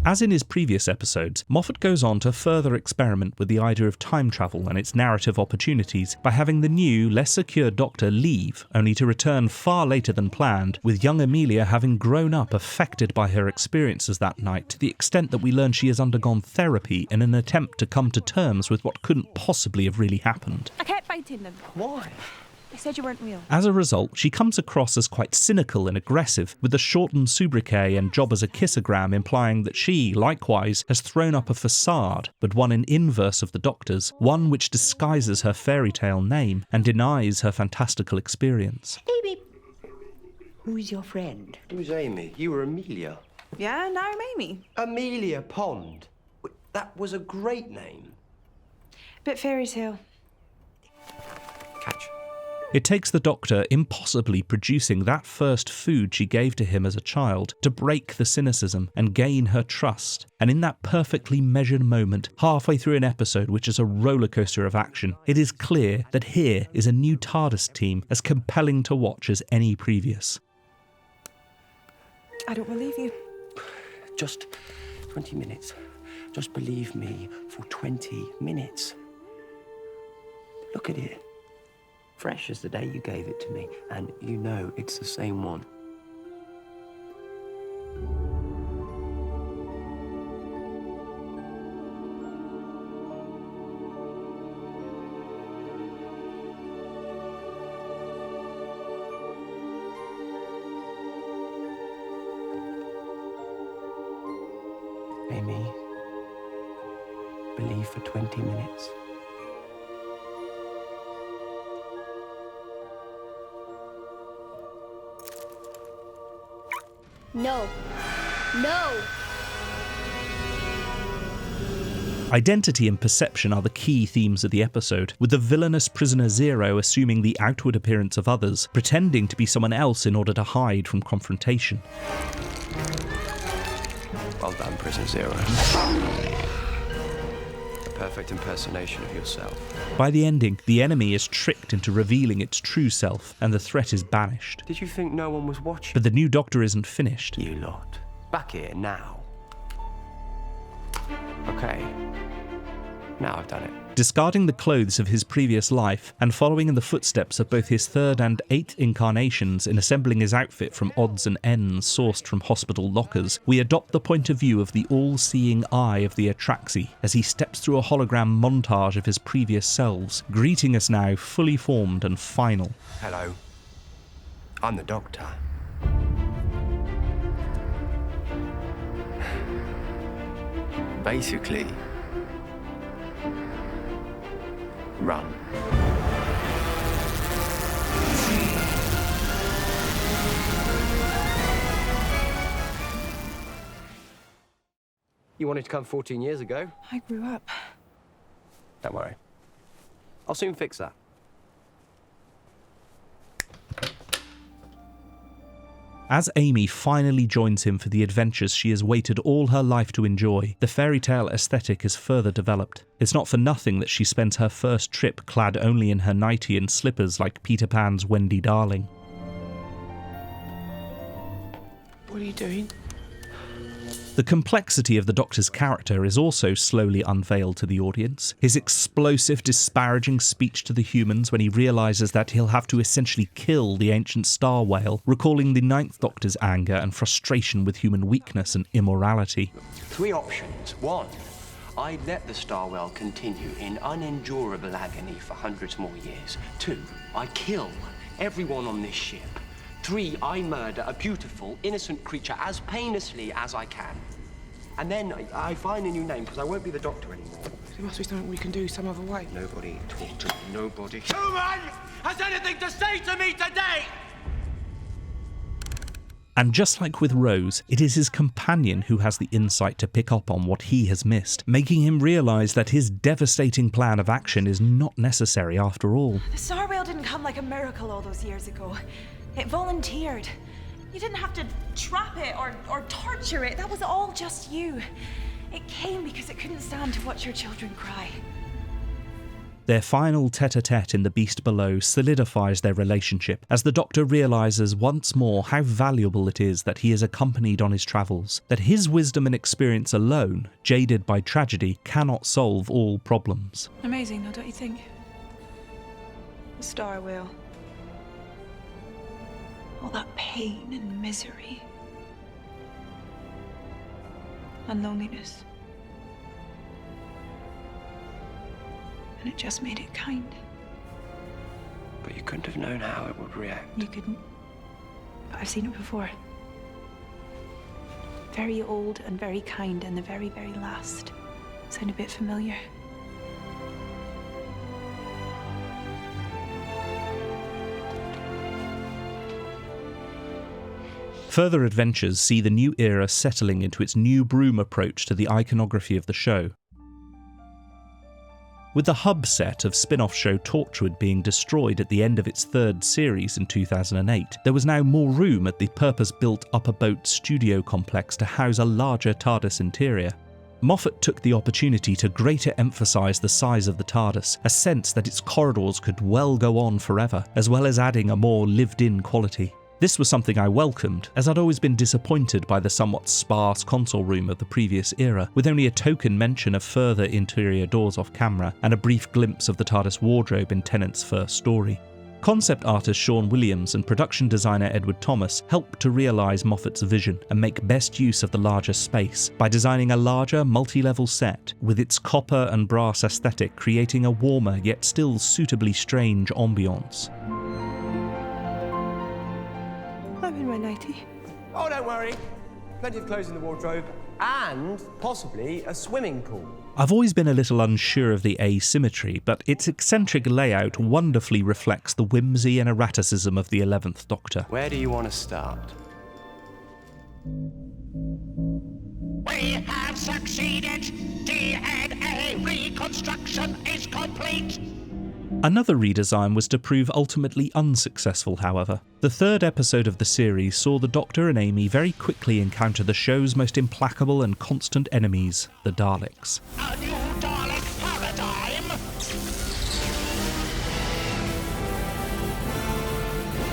As in his previous episodes, Moffat goes on to further experiment with the idea of time travel and its narrative opportunities by having the new, less secure Doctor leave, only to return far later than planned, with young Amelia having grown up affected by her experiences that night to the extent that we learn she has undergone therapy in an attempt to come to terms with what couldn't possibly have really happened. I kept biting them. Why? They said you weren't real. As a result, she comes across as quite cynical and aggressive, with the shortened sobriquet and job as a kissogram implying that she, likewise, has thrown up a facade, but one in inverse of the Doctor's, one which disguises her fairy tale name and denies her fantastical experience. Baby, who's your friend? Who's Amy? You were Amelia. Yeah, now I'm Amy. Amelia Pond. That was a great name. Bit fairy tale. Catch. It takes the Doctor impossibly producing that first food she gave to him as a child to break the cynicism and gain her trust. And in that perfectly measured moment, halfway through an episode which is a rollercoaster of action, it is clear that here is a new TARDIS team as compelling to watch as any previous. I don't believe you. Just 20 minutes. Just believe me for 20 minutes. Look at it. Fresh as the day you gave it to me, and you know it's the same one. Amy, believe for 20 minutes. No. No! Identity and perception are the key themes of the episode, with the villainous prisoner Zero assuming the outward appearance of others, pretending to be someone else in order to hide from confrontation. Well done, Prisoner Zero. Perfect impersonation of yourself. By the ending, the enemy is tricked into revealing its true self, and the threat is banished. Did you think no one was watching? But the new Doctor isn't finished. You lot. Back here, now. Okay. Now I've done it. Discarding the clothes of his previous life, and following in the footsteps of both his third and eighth incarnations in assembling his outfit from odds and ends sourced from hospital lockers, we adopt the point of view of the all-seeing eye of the Atraxi as he steps through a hologram montage of his previous selves, greeting us now fully formed and final. Hello. I'm the Doctor. Basically, run. You wanted to come 14 years ago? I grew up. Don't worry. I'll soon fix that. As Amy finally joins him for the adventures she has waited all her life to enjoy, the fairy tale aesthetic is further developed. It's not for nothing that she spends her first trip clad only in her nightie and slippers like Peter Pan's Wendy Darling. What are you doing? The complexity of the Doctor's character is also slowly unveiled to the audience. His explosive, disparaging speech to the humans when he realises that he'll have to essentially kill the ancient star whale, recalling the Ninth Doctor's anger and frustration with human weakness and immorality. 3 options. 1, I let the star whale continue in unendurable agony for hundreds more years. 2, I kill everyone on this ship. 3, I murder a beautiful, innocent creature as painlessly as I can. And then I find a new name, because I won't be the Doctor anymore. There must be something we can do some other way. Nobody talk to me, nobody. Human has anything to say to me today! And just like with Rose, it is his companion who has the insight to pick up on what he has missed, making him realise that his devastating plan of action is not necessary after all. The star whale didn't come like a miracle all those years ago. It volunteered. You didn't have to trap it or torture it. That was all just you. It came because it couldn't stand to watch your children cry. Their final tete-a-tete in the beast below solidifies their relationship as the Doctor realises once more how valuable it is that he is accompanied on his travels, that his wisdom and experience alone, jaded by tragedy, cannot solve all problems. Amazing, though, don't you think? The star whale. All that pain and misery. And loneliness. And it just made it kind. But you couldn't have known how it would react. You couldn't. But I've seen it before. Very old and very kind, and the very, very last. Sound a bit familiar? Further adventures see the new era settling into its new broom approach to the iconography of the show. With the hub set of spin-off show Torchwood being destroyed at the end of its 3rd series in 2008, there was now more room at the purpose-built Upper Boat studio complex to house a larger TARDIS interior. Moffat took the opportunity to greater emphasise the size of the TARDIS, a sense that its corridors could well go on forever, as well as adding a more lived-in quality. This was something I welcomed, as I'd always been disappointed by the somewhat sparse console room of the previous era, with only a token mention of further interior doors off camera and a brief glimpse of the TARDIS wardrobe in Tennant's first story. Concept artist Sean Williams and production designer Edward Thomas helped to realise Moffat's vision and make best use of the larger space by designing a larger, multi-level set, with its copper and brass aesthetic creating a warmer yet still suitably strange ambience. I'm in my nightie. Oh, don't worry. Plenty of clothes in the wardrobe, and possibly a swimming pool. I've always been a little unsure of the asymmetry, but its eccentric layout wonderfully reflects the whimsy and erraticism of the 11th Doctor. Where do you want to start? We have succeeded. DNA reconstruction is complete. Another redesign was to prove ultimately unsuccessful, however. The third episode of the series saw the Doctor and Amy very quickly encounter the show's most implacable and constant enemies, the Daleks. A new Dalek paradigm.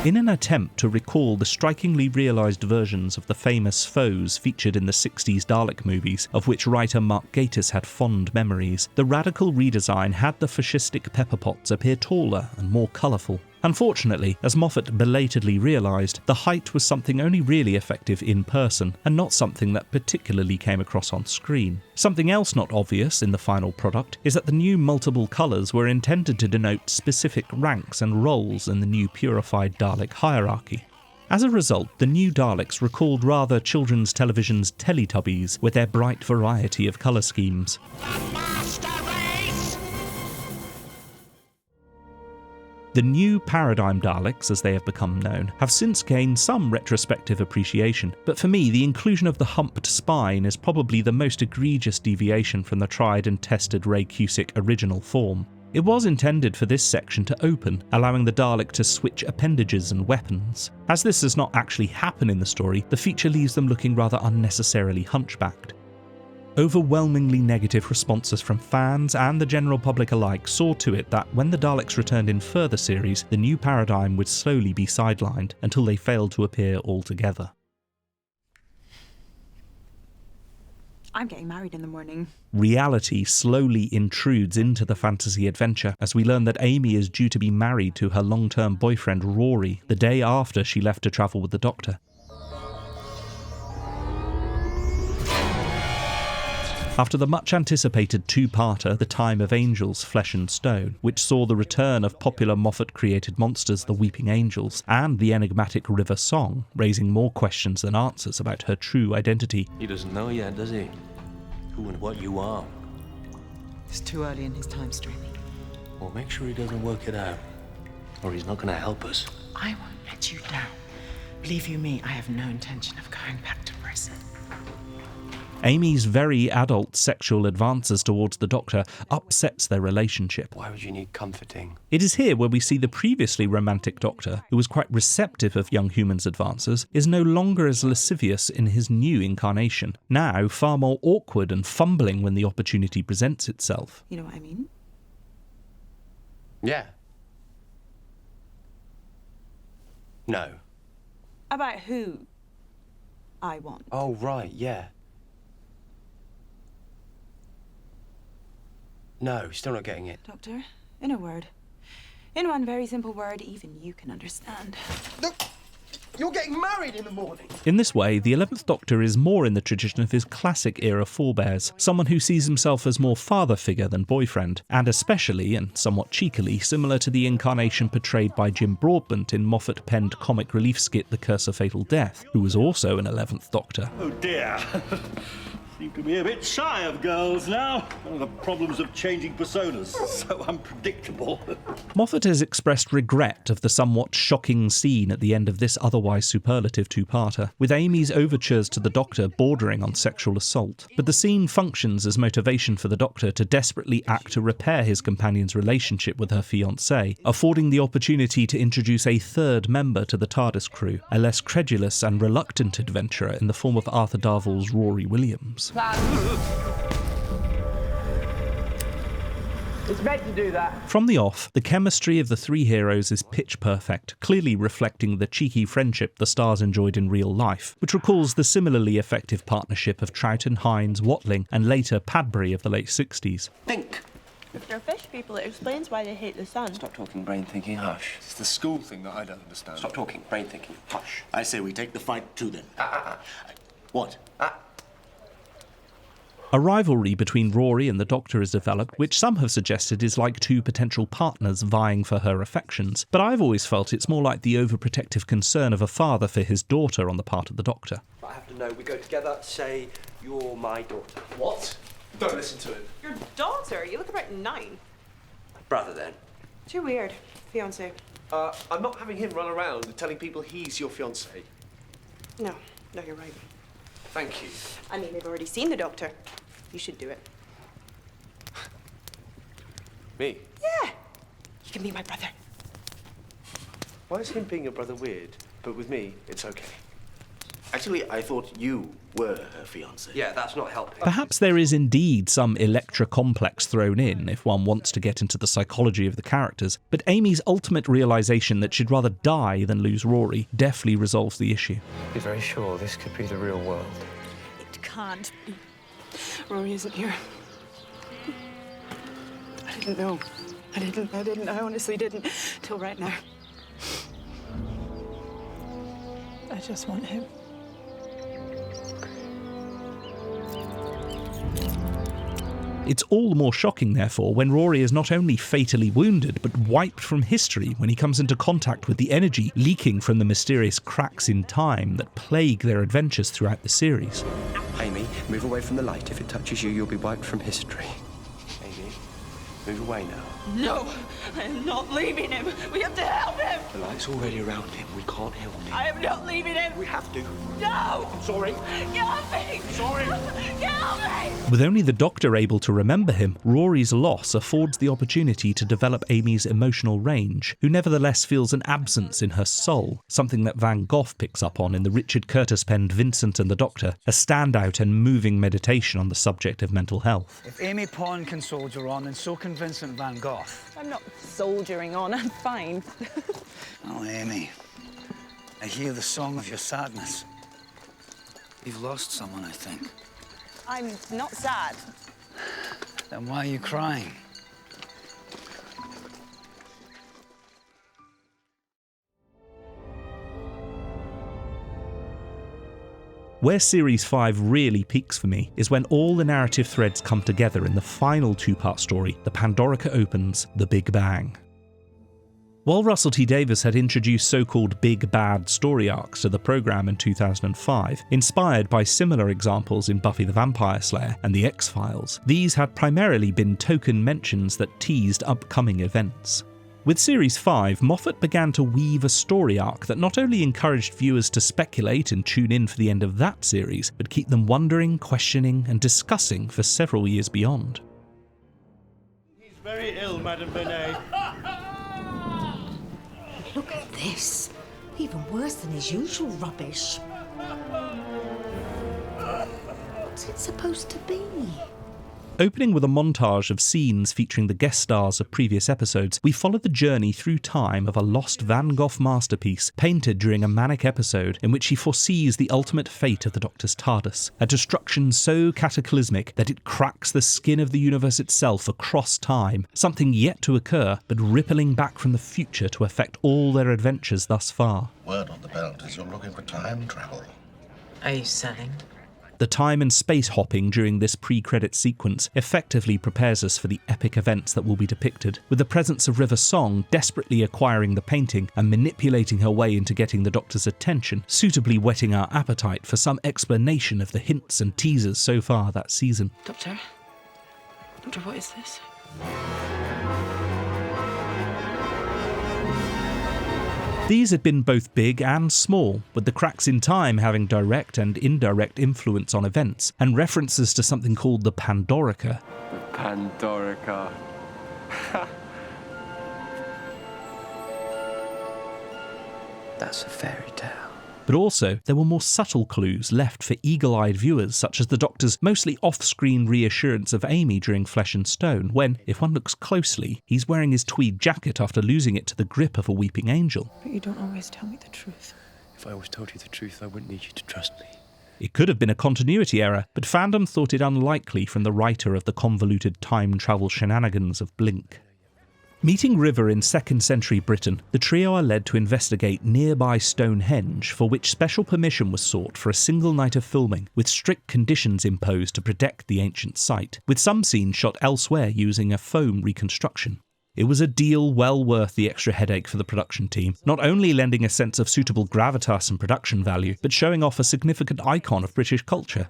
In an attempt to recall the strikingly realised versions of the famous foes featured in the 60s Dalek movies, of which writer Mark Gatiss had fond memories, the radical redesign had the fascistic Pepperpots appear taller and more colourful. Unfortunately, as Moffat belatedly realised, the height was something only really effective in person, and not something that particularly came across on screen. Something else not obvious in the final product is that the new multiple colours were intended to denote specific ranks and roles in the new purified Dalek hierarchy. As a result, the new Daleks recalled rather children's television's Teletubbies with their bright variety of colour schemes. The new Paradigm Daleks, as they have become known, have since gained some retrospective appreciation, but for me the inclusion of the humped spine is probably the most egregious deviation from the tried and tested Ray Cusick original form. It was intended for this section to open, allowing the Dalek to switch appendages and weapons. As this does not actually happen in the story, the feature leaves them looking rather unnecessarily hunchbacked. Overwhelmingly negative responses from fans and the general public alike saw to it that when the Daleks returned in further series, the new paradigm would slowly be sidelined until they failed to appear altogether. I'm getting married in the morning. Reality slowly intrudes into the fantasy adventure as we learn that Amy is due to be married to her long-term boyfriend Rory the day after she left to travel with the Doctor. After the much-anticipated two-parter, The Time of Angels, Flesh and Stone, which saw the return of popular Moffat-created monsters The Weeping Angels and the enigmatic River Song, raising more questions than answers about her true identity. He doesn't know yet, does he? Who and what you are. It's too early in his time stream. Well, make sure he doesn't work it out, or he's not going to help us. I won't let you down. Believe you me, I have no intention of going back to prison. Amy's very adult sexual advances towards the Doctor upsets their relationship. Why would you need comforting? It is here where we see the previously romantic Doctor, who was quite receptive of young humans' advances, is no longer as lascivious in his new incarnation, now far more awkward and fumbling when the opportunity presents itself. You know what I mean? Yeah. No. About who I want. Oh, right, yeah. No, still not getting it. Doctor, in a word. In one very simple word, even you can understand. Look, you're getting married in the morning. In this way, the 11th Doctor is more in the tradition of his classic-era forebears, someone who sees himself as more father figure than boyfriend, and especially, and somewhat cheekily, similar to the incarnation portrayed by Jim Broadbent in Moffat-penned comic relief skit The Curse of Fatal Death, who was also an 11th Doctor. Oh dear. Seem to be a bit shy of girls now. One of the problems of changing personas. So unpredictable. Moffat has expressed regret of the somewhat shocking scene at the end of this otherwise superlative two-parter, with Amy's overtures to the Doctor bordering on sexual assault. But the scene functions as motivation for the Doctor to desperately act to repair his companion's relationship with her fiancé, affording the opportunity to introduce a third member to the TARDIS crew, a less credulous and reluctant adventurer in the form of Arthur Darvill's Rory Williams. It's meant to do that. From the off, the chemistry of the three heroes is pitch perfect, clearly reflecting the cheeky friendship the stars enjoyed in real life, which recalls the similarly effective partnership of Troughton, Hines, Watling, and later Padbury of the late 60s. Think. If they're fish people, it explains why they hate the sun. Stop talking brain thinking, hush. It's the school thing that I don't understand. Stop talking brain thinking, hush. I say we take the fight to them. What? A rivalry between Rory and the Doctor is developed, which some have suggested is like two potential partners vying for her affections, but I've always felt it's more like the overprotective concern of a father for his daughter on the part of the Doctor. I have to know, we go together, say, you're my daughter. What? Don't listen to him. Your daughter? You look about 9. Brother, then. Too weird. Fiancé. I'm not having him run around telling people he's your fiancé. No, you're right. Thank you. I mean, they've already seen the Doctor. You should do it. Me? Yeah. You can be my brother. Why is him being your brother weird? But with me, it's okay. Actually, I thought you were her fiancé. Yeah, that's not helping. Perhaps there is indeed some Electra complex thrown in if one wants to get into the psychology of the characters, but Amy's ultimate realisation that she'd rather die than lose Rory deftly resolves the issue. Be very sure this could be the real world. It can't be. Rory isn't here. I didn't know. I honestly didn't. Till right now. I just want him. It's all the more shocking, therefore, when Rory is not only fatally wounded, but wiped from history when he comes into contact with the energy leaking from the mysterious cracks in time that plague their adventures throughout the series. Amy, move away from the light. If it touches you, you'll be wiped from history. Amy, move away now. No, I am not leaving him. We have to help him. The light's already around him. We can't help him. I am not leaving him. We have to. No! I'm sorry. Get off me! Sorry. Get off me! With only the Doctor able to remember him, Rory's loss affords the opportunity to develop Amy's emotional range, who nevertheless feels an absence in her soul, something that Van Gogh picks up on in the Richard Curtis-penned Vincent and the Doctor, a standout and moving meditation on the subject of mental health. If Amy Pond can soldier on, then so can Vincent Van Gogh. I'm not soldiering on. I'm fine. Oh, Amy, I hear the song of your sadness. You've lost someone, I think. I'm not sad. Then why are you crying? Where Series 5 really peaks for me is when all the narrative threads come together in the final two-part story, The Pandorica Opens, The Big Bang. While Russell T Davies had introduced so-called big bad story arcs to the programme in 2005, inspired by similar examples in Buffy the Vampire Slayer and The X-Files, these had primarily been token mentions that teased upcoming events. With Series 5, Moffat began to weave a story arc that not only encouraged viewers to speculate and tune in for the end of that series, but keep them wondering, questioning, and discussing for several years beyond. He's very ill, Madame Benet. Look at this. Even worse than his usual rubbish. What's it supposed to be? Opening with a montage of scenes featuring the guest stars of previous episodes, we follow the journey through time of a lost Van Gogh masterpiece painted during a manic episode in which he foresees the ultimate fate of the Doctor's TARDIS, a destruction so cataclysmic that it cracks the skin of the universe itself across time, something yet to occur but rippling back from the future to affect all their adventures thus far. Word on the belt is you're looking for time travel. Are you selling? The time and space hopping during this pre-credit sequence effectively prepares us for the epic events that will be depicted, with the presence of River Song desperately acquiring the painting and manipulating her way into getting the Doctor's attention, suitably whetting our appetite for some explanation of the hints and teasers so far that season. Doctor, what is this? These had been both big and small, with the cracks in time having direct and indirect influence on events, and references to something called the Pandorica. The Pandorica. That's a fairy tale. But also, there were more subtle clues left for eagle-eyed viewers, such as the Doctor's mostly off-screen reassurance of Amy during Flesh and Stone, when, if one looks closely, he's wearing his tweed jacket after losing it to the grip of a weeping angel. But you don't always tell me the truth. If I always told you the truth, I wouldn't need you to trust me. It could have been a continuity error, but fandom thought it unlikely from the writer of the convoluted time travel shenanigans of Blink. Meeting River in 2nd century Britain, the trio are led to investigate nearby Stonehenge, for which special permission was sought for a single night of filming, with strict conditions imposed to protect the ancient site, with some scenes shot elsewhere using a foam reconstruction. It was a deal well worth the extra headache for the production team, not only lending a sense of suitable gravitas and production value, but showing off a significant icon of British culture.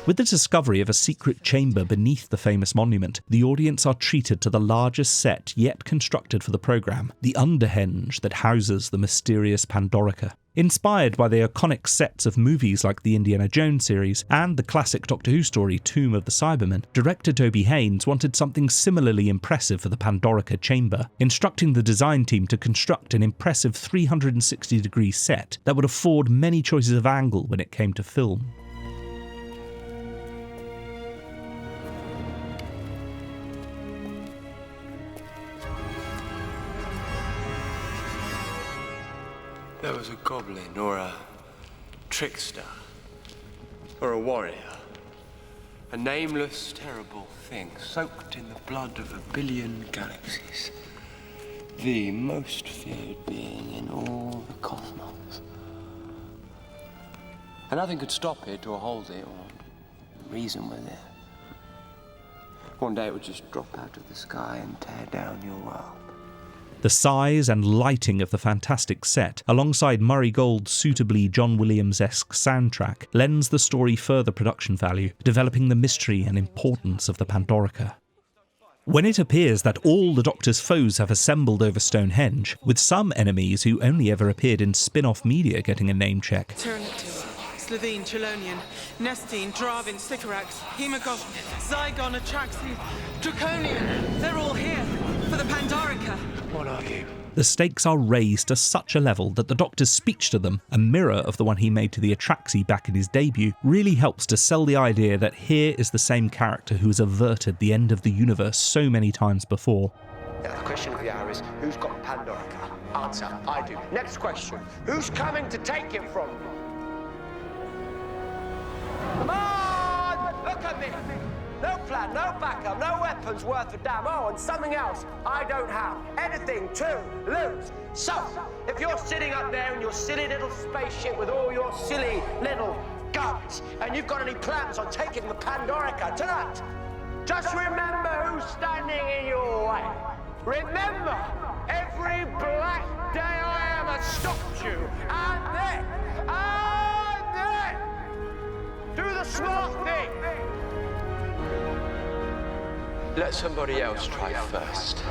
With the discovery of a secret chamber beneath the famous monument, the audience are treated to the largest set yet constructed for the programme, the Underhenge that houses the mysterious Pandorica. Inspired by the iconic sets of movies like the Indiana Jones series and the classic Doctor Who story Tomb of the Cybermen, director Toby Haynes wanted something similarly impressive for the Pandorica chamber, instructing the design team to construct an impressive 360-degree set that would afford many choices of angle when it came to film. There was a goblin, or a trickster, or a warrior. A nameless, terrible thing, soaked in the blood of 1 billion galaxies. The most feared being in all the cosmos. And nothing could stop it or hold it or reason with it. One day it would just drop out of the sky and tear down your world. The size and lighting of the fantastic set, alongside Murray Gold's suitably John Williams-esque soundtrack, lends the story further production value, developing the mystery and importance of the Pandorica. When it appears that all the Doctor's foes have assembled over Stonehenge, with some enemies who only ever appeared in spin-off media getting a name check, Slovene, Chelonian, Nestine, Dravin, Sycorax, Hemagog, Zygon, Atraxi, Draconian. They're all here for the Pandorica. What are you? the stakes are raised to such a level that the Doctor's speech to them, a mirror of the one he made to the Atraxi back in his debut, really helps to sell the idea that here is the same character who has averted the end of the universe so many times before. Now, the question of the hour is, who's got Pandorica? Answer, I do. Next question, who's coming to take him from me? Come on! Look at me! No plan, no backup, no weapons worth a damn. Oh, and something else I don't have. Anything to lose. So, if you're sitting up there in your silly little spaceship with all your silly little guns, and you've got any plans on taking the Pandorica tonight, just remember who's standing in your way. Remember, every black day I ever stopped you, and then, do the smart thing. Let somebody else try first.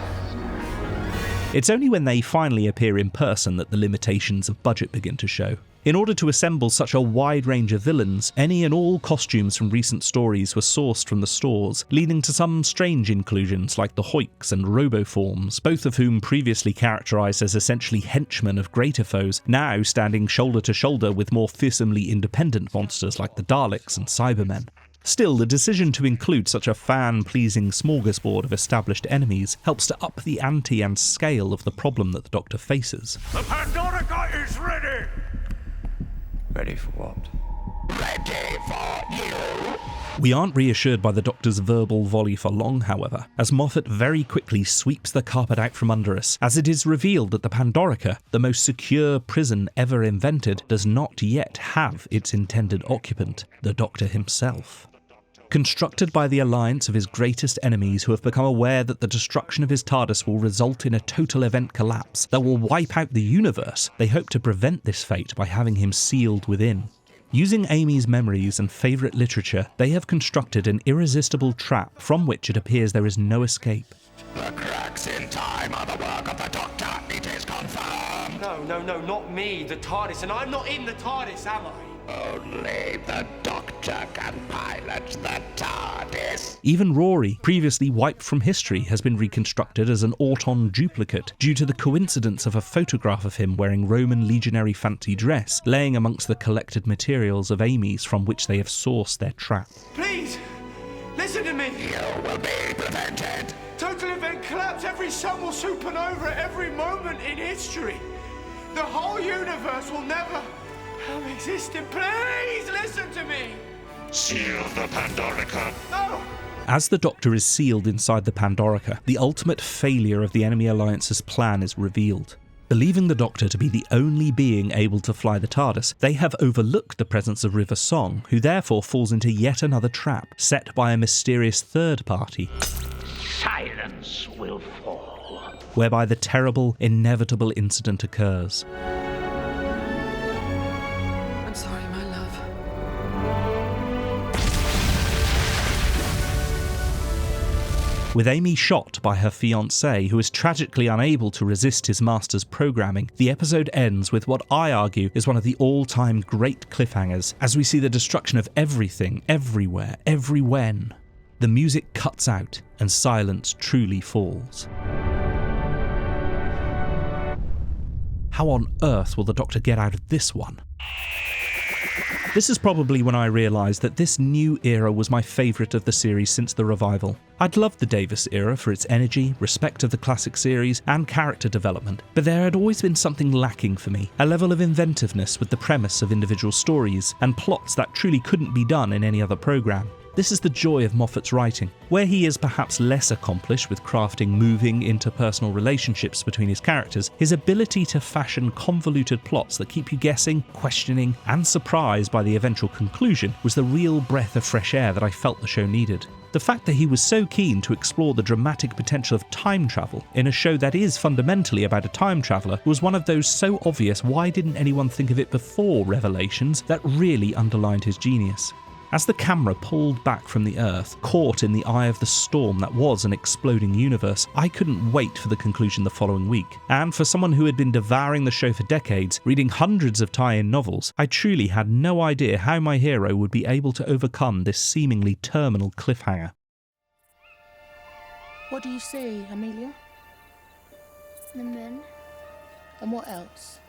It's only when they finally appear in person that the limitations of budget begin to show. In order to assemble such a wide range of villains, any and all costumes from recent stories were sourced from the stores, leading to some strange inclusions like the Hoiks and Roboforms, both of whom previously characterised as essentially henchmen of greater foes, now standing shoulder to shoulder with more fearsomely independent monsters like the Daleks and Cybermen. Still, the decision to include such a fan-pleasing smorgasbord of established enemies helps to up the ante and scale of the problem that the Doctor faces. The Pandorica is ready! Ready for what? Ready for you! We aren't reassured by the Doctor's verbal volley for long, however, as Moffat very quickly sweeps the carpet out from under us, as it is revealed that the Pandorica, the most secure prison ever invented, does not yet have its intended occupant, the Doctor himself. Constructed by the alliance of his greatest enemies who have become aware that the destruction of his TARDIS will result in a total event collapse that will wipe out the universe, they hope to prevent this fate by having him sealed within. Using Amy's memories and favourite literature, they have constructed an irresistible trap from which it appears there is no escape. The cracks in time are the work of the Doctor, it is confirmed! No, not me, the TARDIS, and I'm not in the TARDIS, am I? Only the Doctor can pilot the TARDIS. Even Rory, previously wiped from history, has been reconstructed as an Auton duplicate due to the coincidence of a photograph of him wearing Roman legionary fancy dress laying amongst the collected materials of Amy's from which they have sourced their trap. Please, listen to me! You will be prevented! Total event collapse, every sun will supernova at every moment in history. The whole universe will never have existed. Please listen to me! Seal the Pandorica. No! As the Doctor is sealed inside the Pandorica, the ultimate failure of the enemy alliance's plan is revealed. Believing the Doctor to be the only being able to fly the TARDIS, they have overlooked the presence of River Song, who therefore falls into yet another trap set by a mysterious third party. Silence will fall. Whereby the terrible, inevitable incident occurs. I'm sorry, my love. With Amy shot by her fiancé, who is tragically unable to resist his master's programming, the episode ends with what I argue is one of the all-time great cliffhangers, as we see the destruction of everything, everywhere, every when. The music cuts out, and silence truly falls. How on earth will the Doctor get out of this one? This is probably when I realised that this new era was my favourite of the series since the revival. I'd loved the Davis era for its energy, respect of the classic series, and character development, but there had always been something lacking for me, a level of inventiveness with the premise of individual stories, and plots that truly couldn't be done in any other programme. This is the joy of Moffat's writing. Where he is perhaps less accomplished with crafting moving interpersonal relationships between his characters, his ability to fashion convoluted plots that keep you guessing, questioning, and surprised by the eventual conclusion was the real breath of fresh air that I felt the show needed. The fact that he was so keen to explore the dramatic potential of time travel in a show that is fundamentally about a time traveller was one of those so obvious why didn't anyone think of it before revelations that really underlined his genius. As the camera pulled back from the Earth, caught in the eye of the storm that was an exploding universe, I couldn't wait for the conclusion the following week. And for someone who had been devouring the show for decades, reading hundreds of tie-in novels, I truly had no idea how my hero would be able to overcome this seemingly terminal cliffhanger. What do you see, Amelia? The moon. And what else?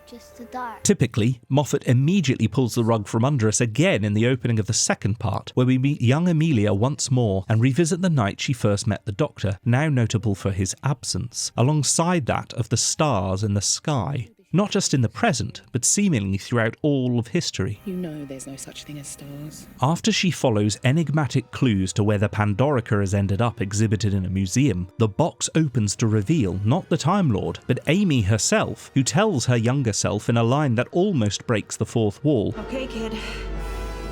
Just the dark. Typically, Moffat immediately pulls the rug from under us again in the opening of the second part, where we meet young Amelia once more and revisit the night she first met the Doctor, now notable for his absence, alongside that of the stars in the sky. Not just in the present, but seemingly throughout all of history. You know there's no such thing as stars. After she follows enigmatic clues to where the Pandorica has ended up exhibited in a museum, the box opens to reveal not the Time Lord, but Amy herself, who tells her younger self in a line that almost breaks the fourth wall. Okay, kid.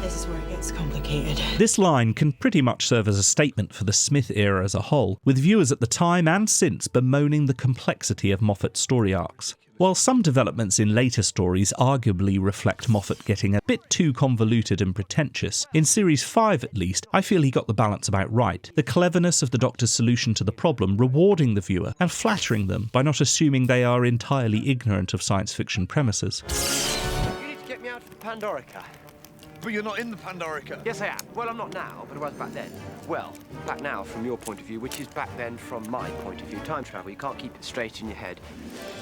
This is where it gets complicated. This line can pretty much serve as a statement for the Smith era as a whole, with viewers at the time and since bemoaning the complexity of Moffat's story arcs. While some developments in later stories arguably reflect Moffat getting a bit too convoluted and pretentious, in Series 5 at least, I feel he got the balance about right. The cleverness of the Doctor's solution to the problem rewarding the viewer and flattering them by not assuming they are entirely ignorant of science fiction premises. You need to get me out of the Pandorica. But you're not in the Pandorica. Yes, I am. Well, I'm not now, but I was back then. Well, back now from your point of view, which is back then from my point of view. Time travel, you can't keep it straight in your head.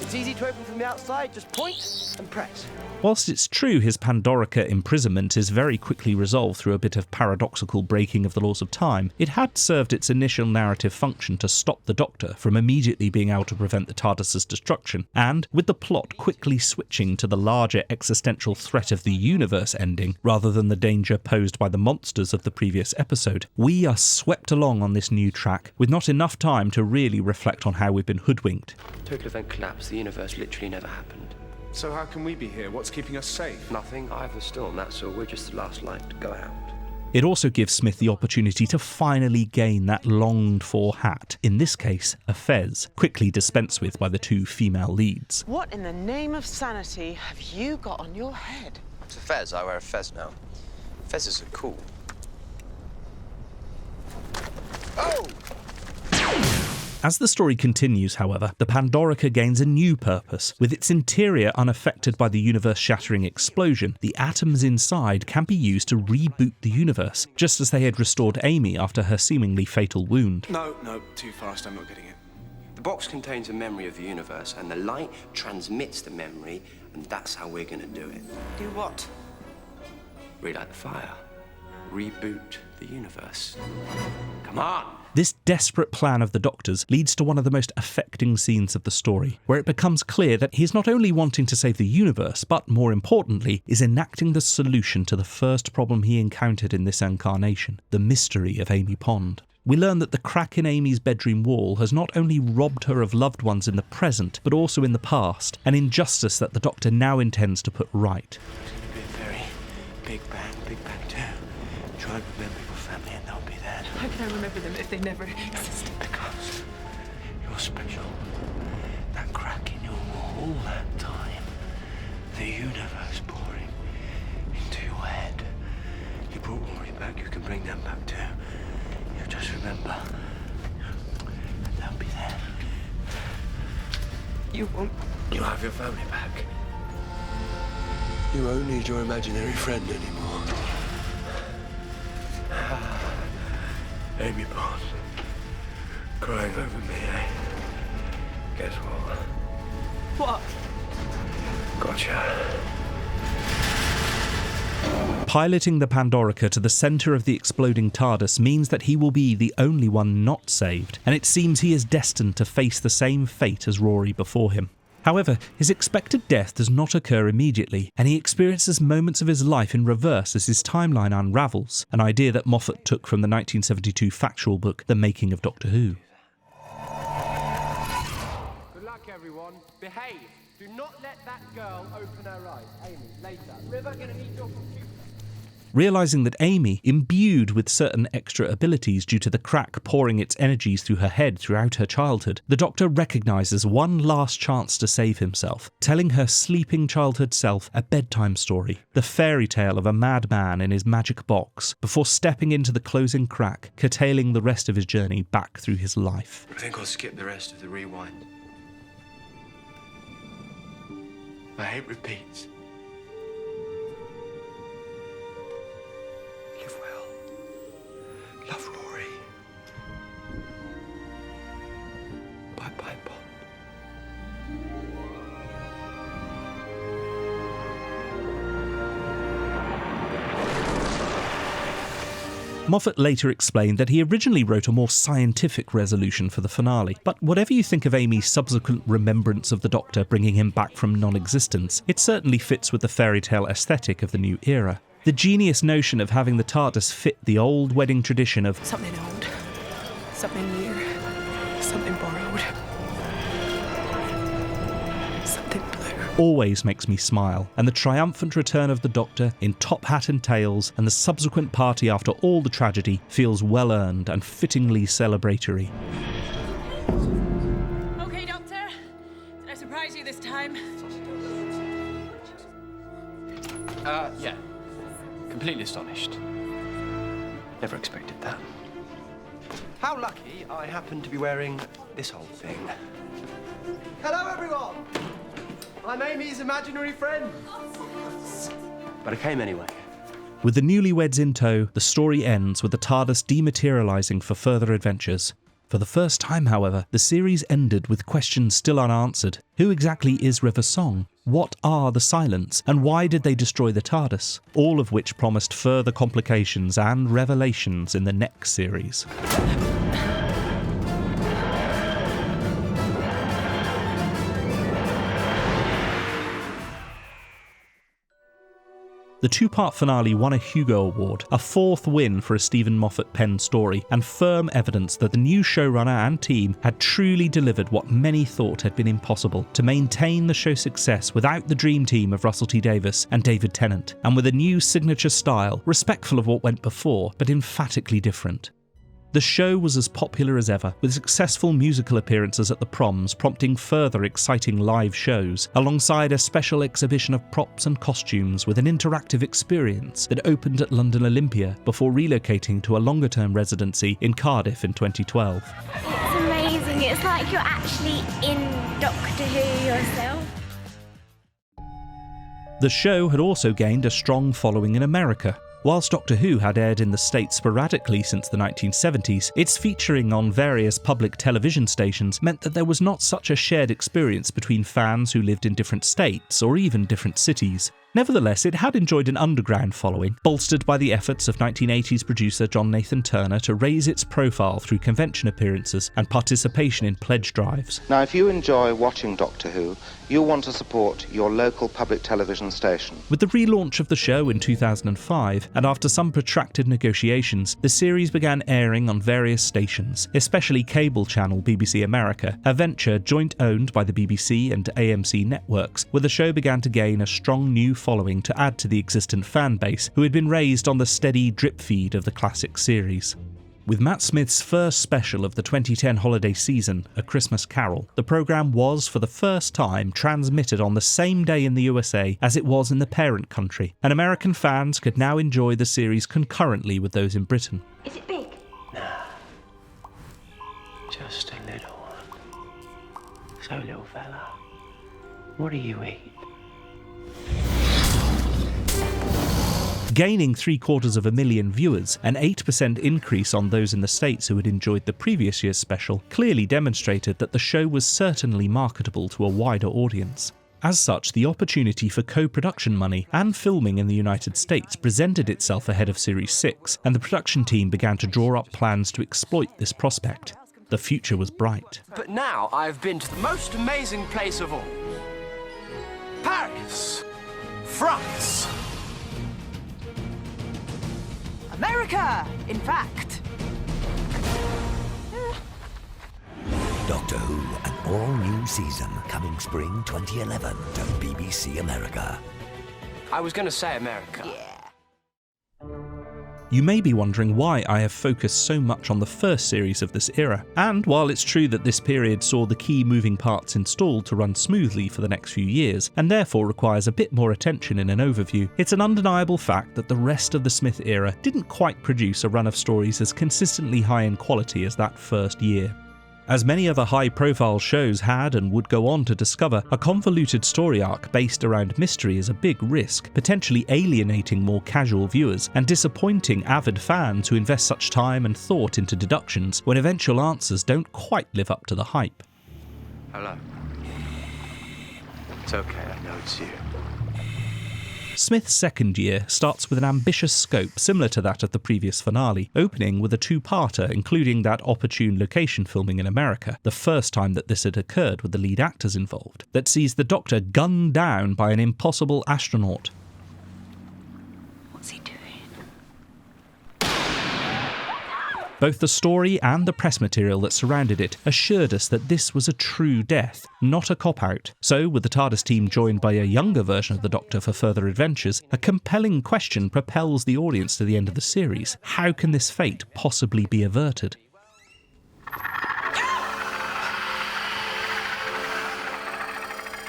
It's easy to open from the outside, just point and press. Whilst it's true his Pandorica imprisonment is very quickly resolved through a bit of paradoxical breaking of the laws of time, it had served its initial narrative function to stop the Doctor from immediately being able to prevent the TARDIS's destruction, and with the plot quickly switching to the larger existential threat of the universe ending, rather than the danger posed by the monsters of the previous episode, we are swept along on this new track, with not enough time to really reflect on how we've been hoodwinked. Total event collapse, the universe literally never happened. So how can we be here? What's keeping us safe? Nothing, I have the storm, that's all. We're just the last light to go out. It also gives Smith the opportunity to finally gain that longed-for hat, in this case, a fez, quickly dispensed with by the two female leads. What in the name of sanity have you got on your head? It's a fez. I wear a fez now. Fezzes are cool. Oh! As the story continues, however, the Pandorica gains a new purpose. With its interior unaffected by the universe-shattering explosion, the atoms inside can be used to reboot the universe, just as they had restored Amy after her seemingly fatal wound. No, too fast. I'm not getting it. The box contains a memory of the universe, and the light transmits the memory, and that's how we're gonna do it. Do what? Relight the fire. Reboot the universe. Come on! This desperate plan of the Doctor's leads to one of the most affecting scenes of the story, where it becomes clear that he's not only wanting to save the universe, but more importantly, is enacting the solution to the first problem he encountered in this incarnation, the mystery of Amy Pond. We learn that the crack in Amy's bedroom wall has not only robbed her of loved ones in the present, but also in the past, an injustice that the Doctor now intends to put right. It's gonna be a very big bang too. Try and remember your family and they'll be there. How can I remember them if they never existed? Because you're special. That crack in your wall all that time. The universe pouring into your head. You brought Rory back, you can bring them back too. You just remember You won't. You'll have your family back. You won't need your imaginary friend anymore. Amy Bond. Crying over me, eh? Guess what? What? Gotcha. Piloting the Pandorica to the centre of the exploding TARDIS means that he will be the only one not saved, and it seems he is destined to face the same fate as Rory before him. However, his expected death does not occur immediately, and he experiences moments of his life in reverse as his timeline unravels, an idea that Moffat took from the 1972 factual book The Making of Doctor Who. Good luck, everyone. Behave. Do not let that girl open her eyes. Amy, later. River, gonna need your computer. Realising that Amy, imbued with certain extra abilities due to the crack pouring its energies through her head throughout her childhood, the Doctor recognises one last chance to save himself, telling her sleeping childhood self a bedtime story, the fairy tale of a madman in his magic box, before stepping into the closing crack, curtailing the rest of his journey back through his life. I think I'll skip the rest of the rewind. I hate repeats. Live well. Love, Rory. Bye-bye, Bond. Moffat later explained that he originally wrote a more scientific resolution for the finale, but whatever you think of Amy's subsequent remembrance of the Doctor bringing him back from non-existence, it certainly fits with the fairy tale aesthetic of the new era. The genius notion of having the TARDIS fit the old wedding tradition of Something old, something new, something borrowed, something blue. always makes me smile, and the triumphant return of the Doctor in top hat and tails and the subsequent party after all the tragedy feels well earned and fittingly celebratory. Okay, Doctor. Did I surprise you this time? Yeah. Completely astonished. Never expected that. How lucky I happen to be wearing this whole thing. Hello, everyone! I'm Amy's imaginary friend. But I came anyway. With the newlyweds in tow, the story ends with the TARDIS dematerialising for further adventures. For the first time, however, the series ended with questions still unanswered. Who exactly is River Song? What are the Silents? And why did they destroy the TARDIS? All of which promised further complications and revelations in the next series. The two-part finale won a Hugo Award, a fourth win for a Steven Moffat penned story, and firm evidence that the new showrunner and team had truly delivered what many thought had been impossible, to maintain the show's success without the dream team of Russell T Davies and David Tennant, and with a new signature style, respectful of what went before, but emphatically different. The show was as popular as ever, with successful musical appearances at the proms prompting further exciting live shows, alongside a special exhibition of props and costumes with an interactive experience that opened at London Olympia before relocating to a longer-term residency in Cardiff in 2012. It's amazing. It's like you're actually in Doctor Who yourself. The show had also gained a strong following in America. Whilst Doctor Who had aired in the States sporadically since the 1970s, its featuring on various public television stations meant that there was not such a shared experience between fans who lived in different states or even different cities. Nevertheless, it had enjoyed an underground following, bolstered by the efforts of 1980s producer John Nathan Turner to raise its profile through convention appearances and participation in pledge drives. Now, if you enjoy watching Doctor Who, you'll want to support your local public television station. With the relaunch of the show in 2005, and after some protracted negotiations, the series began airing on various stations, especially cable channel BBC America, a venture joint-owned by the BBC and AMC networks, where the show began to gain a strong new following to add to the existent fan base, who had been raised on the steady drip feed of the classic series. With Matt Smith's first special of the 2010 holiday season, A Christmas Carol, the programme was, for the first time, transmitted on the same day in the USA as it was in the parent country, and American fans could now enjoy the series concurrently with those in Britain. Is it big? Nah. Just a little one. So little fella. What do you eat? Gaining 750,000 viewers, an 8% increase on those in the States who had enjoyed the previous year's special, clearly demonstrated that the show was certainly marketable to a wider audience. As such, the opportunity for co-production money and filming in the United States presented itself ahead of Series 6, and the production team began to draw up plans to exploit this prospect. The future was bright. But now I've been to the most amazing place of all. Paris! France! America, in fact. Doctor Who, an all-new season, coming spring 2011 to BBC America. I was going to say America. You may be wondering why I have focused so much on the first series of this era, and while it's true that this period saw the key moving parts installed to run smoothly for the next few years, and therefore requires a bit more attention in an overview, it's an undeniable fact that the rest of the Smith era didn't quite produce a run of stories as consistently high in quality as that first year. As many other high-profile shows had and would go on to discover, a convoluted story arc based around mystery is a big risk, potentially alienating more casual viewers and disappointing avid fans who invest such time and thought into deductions when eventual answers don't quite live up to the hype. Hello. It's okay, I know it's you. Smith's second year starts with an ambitious scope similar to that of the previous finale, opening with a two-parter including that opportune location filming in America, the first time that this had occurred with the lead actors involved, that sees the Doctor gunned down by an impossible astronaut. What's he doing? Both the story and the press material that surrounded it assured us that this was a true death, not a cop-out. So, with the TARDIS team joined by a younger version of the Doctor for further adventures, a compelling question propels the audience to the end of the series. How can this fate possibly be averted?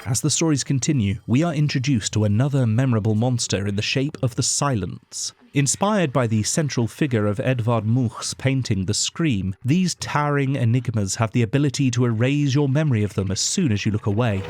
As the stories continue, we are introduced to another memorable monster in the shape of the Silence. Inspired by the central figure of Edvard Munch's painting The Scream, these towering enigmas have the ability to erase your memory of them as soon as you look away.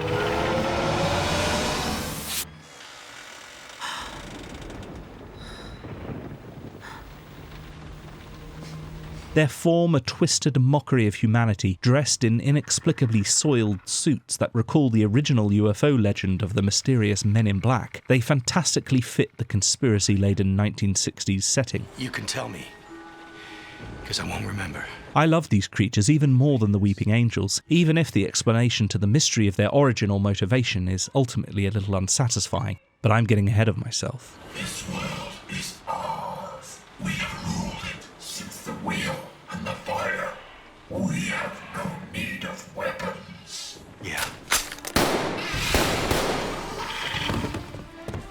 Their form a twisted mockery of humanity, dressed in inexplicably soiled suits that recall the original UFO legend of the mysterious Men in Black. They fantastically fit the conspiracy-laden 1960s setting. You can tell me, because I won't remember. I love these creatures even more than the Weeping Angels, even if the explanation to the mystery of their origin or motivation is ultimately a little unsatisfying. But I'm getting ahead of myself. This world is ours. We have ruled it since the wheel and the fire. We have no need of weapons. Yeah.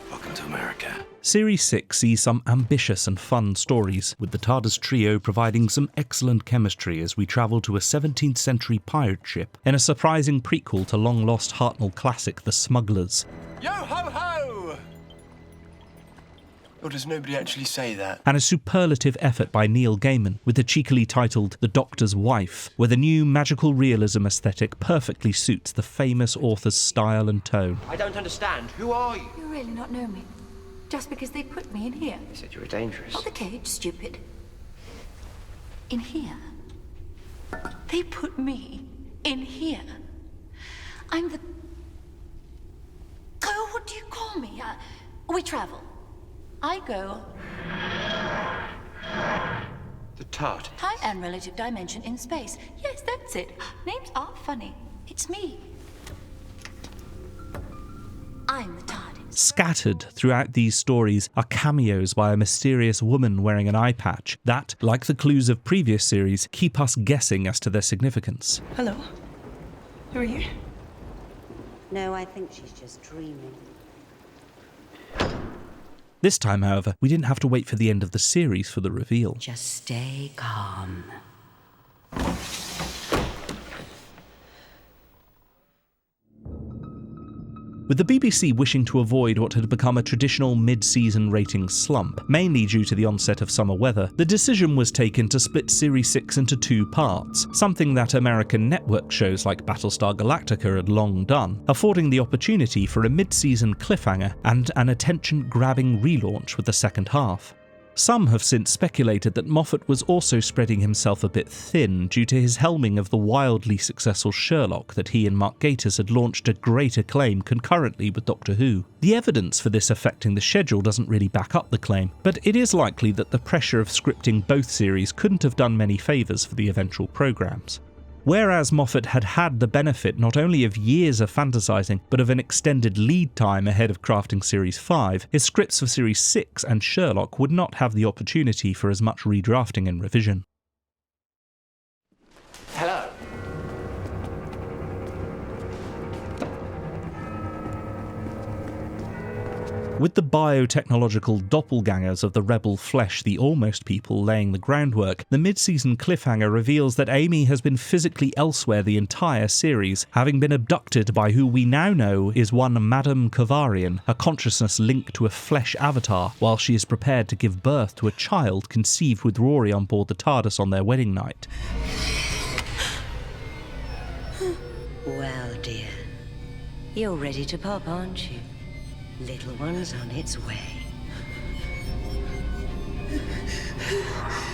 Welcome to America. Series 6 sees some ambitious and fun stories, with the TARDIS trio providing some excellent chemistry as we travel to a 17th century pirate ship, in a surprising prequel to long-lost Hartnell classic The Smugglers. Yo-ho-ho! Or does nobody actually say that? And a superlative effort by Neil Gaiman, with the cheekily titled The Doctor's Wife, where the new magical realism aesthetic perfectly suits the famous author's style and tone. I don't understand. Who are you? You really not know me? Just because they put me in here? They said you were dangerous. Oh, the cage, stupid. In here? They put me in here? I'm the... Oh, what do you call me? We travel. I go... The TARDIS. Time and relative dimension in space. Yes, that's it. Names are funny. It's me. I'm the TARDIS. Scattered throughout these stories are cameos by a mysterious woman wearing an eye patch that, like the clues of previous series, keep us guessing as to their significance. Hello. Who are you? No, I think she's just dreaming. This time, however, we didn't have to wait for the end of the series for the reveal. Just stay calm. With With the BBC wishing to avoid what had become a traditional mid-season ratings slump, mainly due to the onset of summer weather, the decision was taken to split Series 6 into 2 parts, something that American network shows like Battlestar Galactica had long done, affording the opportunity for a mid-season cliffhanger and an attention-grabbing relaunch with the second half. Some have since speculated that Moffat was also spreading himself a bit thin due to his helming of the wildly successful Sherlock that he and Mark Gatiss had launched to great acclaim concurrently with Doctor Who. The evidence for this affecting the schedule doesn't really back up the claim, but it is likely that the pressure of scripting both series couldn't have done many favours for the eventual programmes. Whereas Moffat had had the benefit not only of years of fantasising, but of an extended lead time ahead of crafting Series 5, his scripts for Series 6 and Sherlock would not have the opportunity for as much redrafting and revision. Hello. With the biotechnological doppelgangers of the rebel flesh, the Almost People, laying the groundwork, the mid-season cliffhanger reveals that Amy has been physically elsewhere the entire series, having been abducted by who we now know is one Madame Kovarian, a consciousness linked to a flesh avatar, while she is prepared to give birth to a child conceived with Rory on board the TARDIS on their wedding night. Well, dear, you're ready to pop, aren't you? Little one's on its way.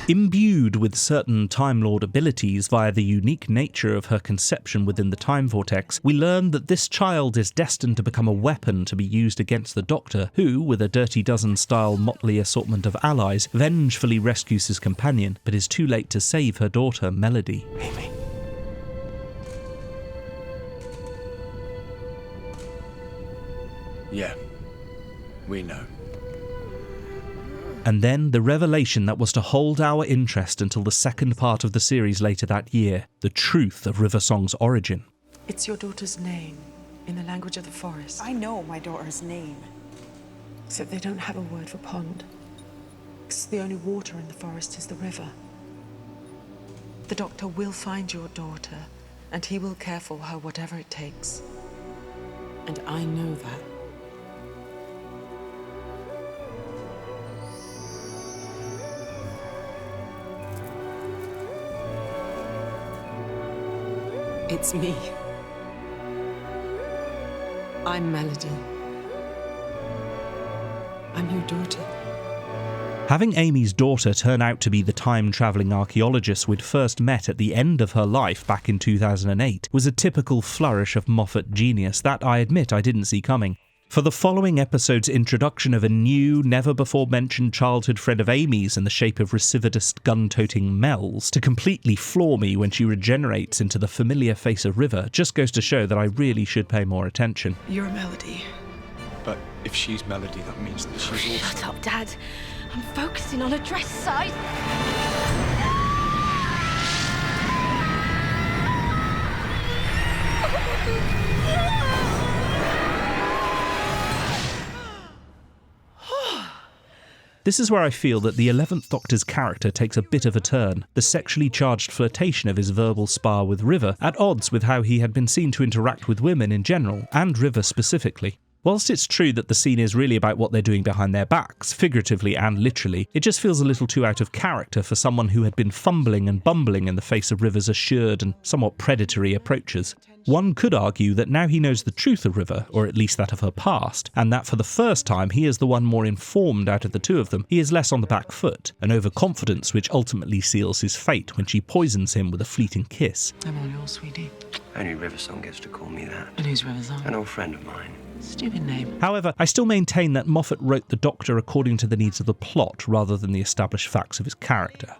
Imbued with certain Time Lord abilities via the unique nature of her conception within the time vortex, we learn that this child is destined to become a weapon to be used against the Doctor, who, with a Dirty Dozen-style motley assortment of allies, vengefully rescues his companion, but is too late to save her daughter, Melody. Amy. Yeah, we know. And then the revelation that was to hold our interest until the second part of the series later that year, the truth of River Song's origin. It's your daughter's name, in the language of the forest. I know my daughter's name. Except they don't have a word for pond. Because the only water in the forest is the river. The Doctor will find your daughter, and he will care for her whatever it takes. And I know that. It's me. I'm Melody. I'm your daughter. Having Amy's daughter turn out to be the time-travelling archaeologist we'd first met at the end of her life back in 2008 was a typical flourish of Moffat genius that I admit I didn't see coming. For the following episode's introduction of a new, never-before-mentioned childhood friend of Amy's in the shape of recidivist gun-toting Mel's to completely floor me when she regenerates into the familiar face of River just goes to show that I really should pay more attention. You're Melody. But if she's Melody, that means that she's also... Shut up, Dad. I'm focusing on a dress size. This is where I feel that the 11th Doctor's character takes a bit of a turn, the sexually charged flirtation of his verbal spar with River, at odds with how he had been seen to interact with women in general, and River specifically. Whilst it's true that the scene is really about what they're doing behind their backs, figuratively and literally, it just feels a little too out of character for someone who had been fumbling and bumbling in the face of River's assured and somewhat predatory approaches. One could argue that now he knows the truth of River, or at least that of her past, and that for the first time he is the one more informed out of the two of them, he is less on the back foot, an overconfidence which ultimately seals his fate when she poisons him with a fleeting kiss. I'm all yours, sweetie. Only Riversong gets to call me that. And who's Riversong? An old friend of mine. Stupid name. However, I still maintain that Moffat wrote the Doctor according to the needs of the plot rather than the established facts of his character.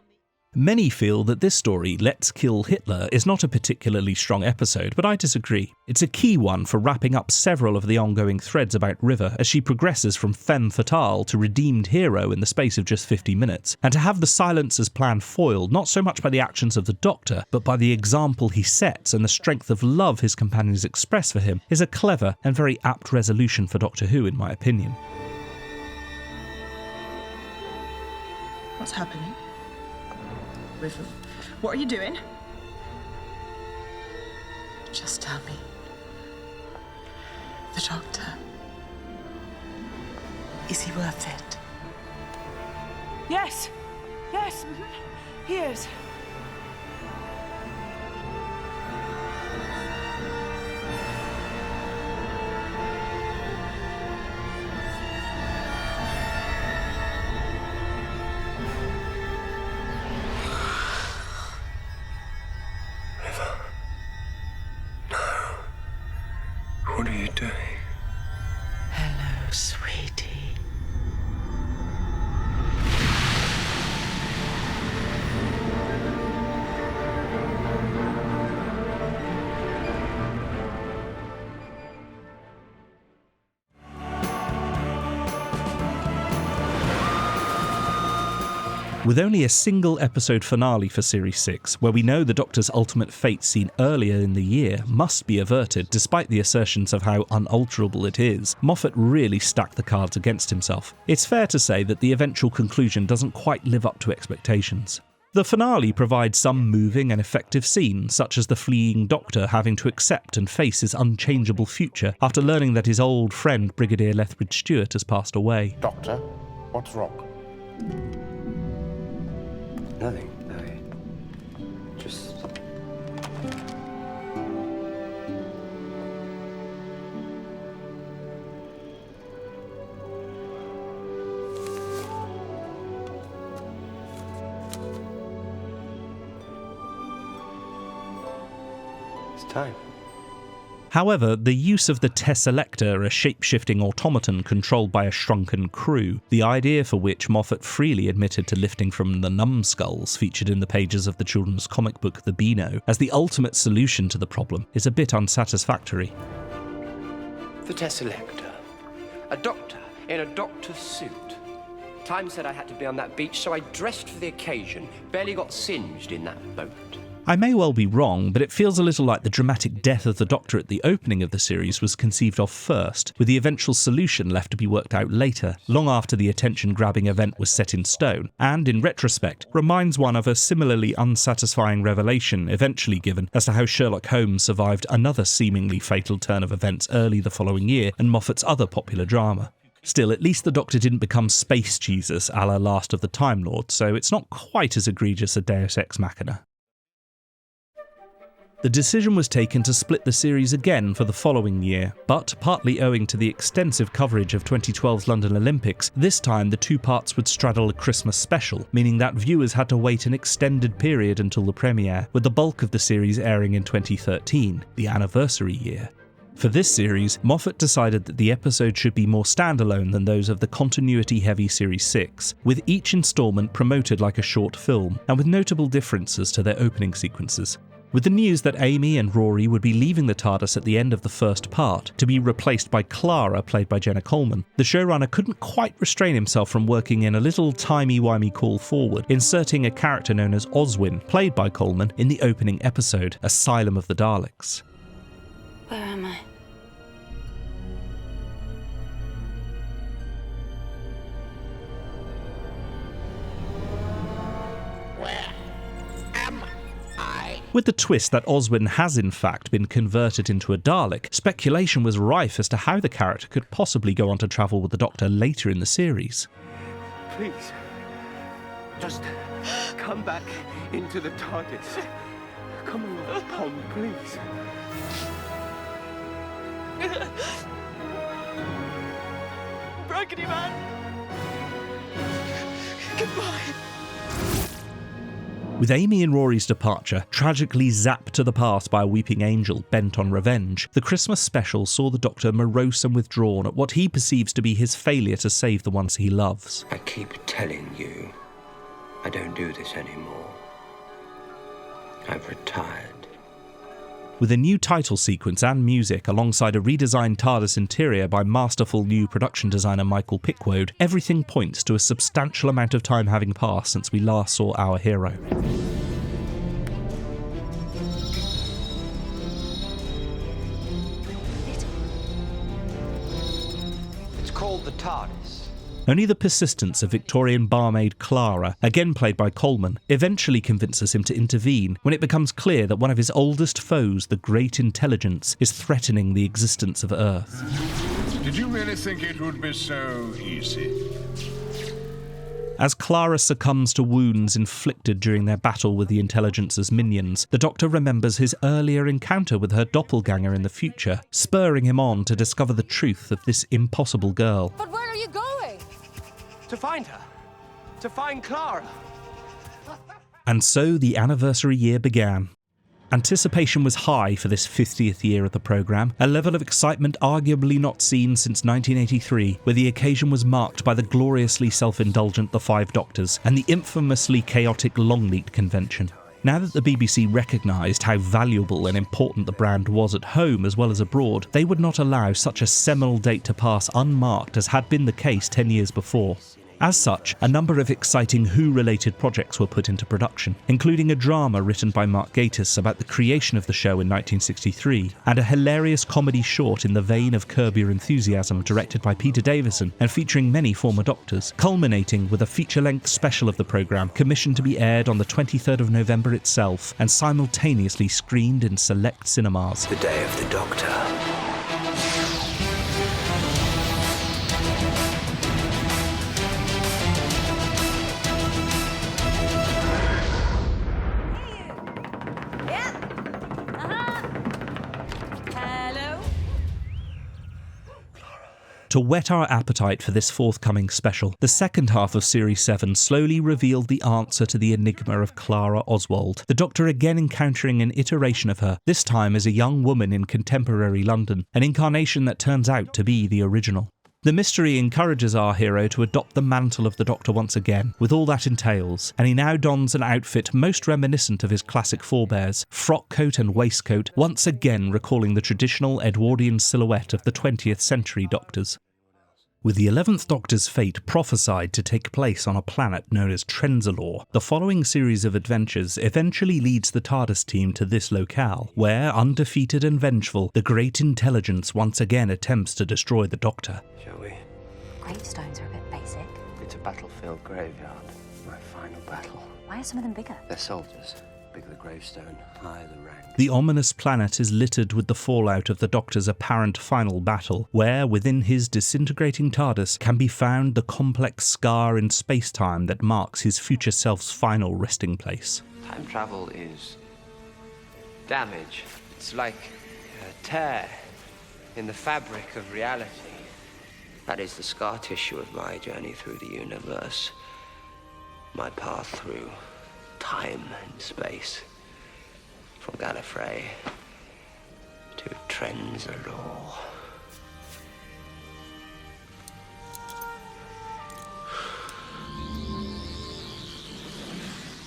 Many feel that this story, Let's Kill Hitler, is not a particularly strong episode, but I disagree. It's a key one for wrapping up several of the ongoing threads about River as she progresses from femme fatale to redeemed hero in the space of just 50 minutes, and to have the Silencer's plan foiled not so much by the actions of the Doctor, but by the example he sets and the strength of love his companions express for him, is a clever and very apt resolution for Doctor Who, in my opinion. What's happening? River, what are you doing? Just tell me. The Doctor. Is he worth it? Yes. Yes. He is. What are you doing? Hello, sweetie. With only a single episode finale for Series 6, where we know the Doctor's ultimate fate seen earlier in the year must be averted despite the assertions of how unalterable it is, Moffat really stacked the cards against himself. It's fair to say that the eventual conclusion doesn't quite live up to expectations. The finale provides some moving and effective scenes, such as the fleeing Doctor having to accept and face his unchangeable future after learning that his old friend Brigadier Lethbridge Stewart has passed away. Doctor, what's wrong? Nothing. Just... It's time. However, the use of the Tesselector, a shape-shifting automaton controlled by a shrunken crew, the idea for which Moffat freely admitted to lifting from the numbskulls featured in the pages of the children's comic book The Beano, as the ultimate solution to the problem, is a bit unsatisfactory. The Tesselector. A doctor in a doctor's suit. Time said I had to be on that beach, so I dressed for the occasion. Barely got singed in that boat. I may well be wrong, but it feels a little like the dramatic death of the Doctor at the opening of the series was conceived of first, with the eventual solution left to be worked out later, long after the attention-grabbing event was set in stone, and, in retrospect, reminds one of a similarly unsatisfying revelation eventually given as to how Sherlock Holmes survived another seemingly fatal turn of events early the following year in Moffat's other popular drama. Still, at least the Doctor didn't become Space Jesus a la Last of the Time Lord, so it's not quite as egregious a Deus Ex Machina. The decision was taken to split the series again for the following year, but partly owing to the extensive coverage of 2012's London Olympics, this time the two parts would straddle a Christmas special, meaning that viewers had to wait an extended period until the premiere, with the bulk of the series airing in 2013, the anniversary year. For this series, Moffat decided that the episode should be more standalone than those of the continuity-heavy Series 6, with each instalment promoted like a short film, and with notable differences to their opening sequences. With the news that Amy and Rory would be leaving the TARDIS at the end of the first part, to be replaced by Clara, played by Jenna Coleman, the showrunner couldn't quite restrain himself from working in a little timey-wimey call forward, inserting a character known as Oswin, played by Coleman, in the opening episode, Asylum of the Daleks. Where am I? With the twist that Oswin has in fact been converted into a Dalek, speculation was rife as to how the character could possibly go on to travel with the Doctor later in the series. Please, just come back into the TARDIS. Come along, Pond, please. Raggedy man! Goodbye! With Amy and Rory's departure tragically zapped to the past by a weeping angel bent on revenge, the Christmas special saw the Doctor morose and withdrawn at what he perceives to be his failure to save the ones he loves. I keep telling you, I don't do this anymore. I've retired. With a new title sequence and music alongside a redesigned TARDIS interior by masterful new production designer Michael Pickwoad, everything points to a substantial amount of time having passed since we last saw our hero. It's called the TARDIS. Only the persistence of Victorian barmaid Clara, again played by Coleman, eventually convinces him to intervene when it becomes clear that one of his oldest foes, the Great Intelligence, is threatening the existence of Earth. Did you really think it would be so easy? As Clara succumbs to wounds inflicted during their battle with the Intelligence's minions, the Doctor remembers his earlier encounter with her doppelganger in the future, spurring him on to discover the truth of this impossible girl. But where are you going? To find her. To find Clara. And so the anniversary year began. Anticipation was high for this 50th year of the programme, a level of excitement arguably not seen since 1983, where the occasion was marked by the gloriously self-indulgent The Five Doctors and the infamously chaotic Longleat convention. Now that the BBC recognised how valuable and important the brand was at home as well as abroad, they would not allow such a seminal date to pass unmarked as had been the case 10 years before. As such, a number of exciting Who-related projects were put into production, including a drama written by Mark Gatiss about the creation of the show in 1963, and a hilarious comedy short in the vein of Curb Your Enthusiasm directed by Peter Davison and featuring many former Doctors, culminating with a feature-length special of the programme commissioned to be aired on the 23rd of November itself and simultaneously screened in select cinemas. The Day of the Doctor. To whet our appetite for this forthcoming special, the second half of Series 7 slowly revealed the answer to the enigma of Clara Oswald, the Doctor again encountering an iteration of her, this time as a young woman in contemporary London, an incarnation that turns out to be the original. The mystery encourages our hero to adopt the mantle of the Doctor once again, with all that entails, and he now dons an outfit most reminiscent of his classic forebears, frock coat and waistcoat, once again recalling the traditional Edwardian silhouette of the 20th century Doctors. With the 11th Doctor's fate prophesied to take place on a planet known as Trenzalore, the following series of adventures eventually leads the TARDIS team to this locale, where, undefeated and vengeful, the Great Intelligence once again attempts to destroy the Doctor. Shall we? Gravestones are a bit basic. It's a battlefield graveyard. My final battle. Why are some of them bigger? They're soldiers. Bigger the gravestone, higher the rank. The ominous planet is littered with the fallout of the Doctor's apparent final battle, where, within his disintegrating TARDIS, can be found the complex scar in space-time that marks his future self's final resting place. Time travel is damage. It's like a tear in the fabric of reality. That is the scar tissue of my journey through the universe. My path through time and space. From Gallifrey to Trenzalore.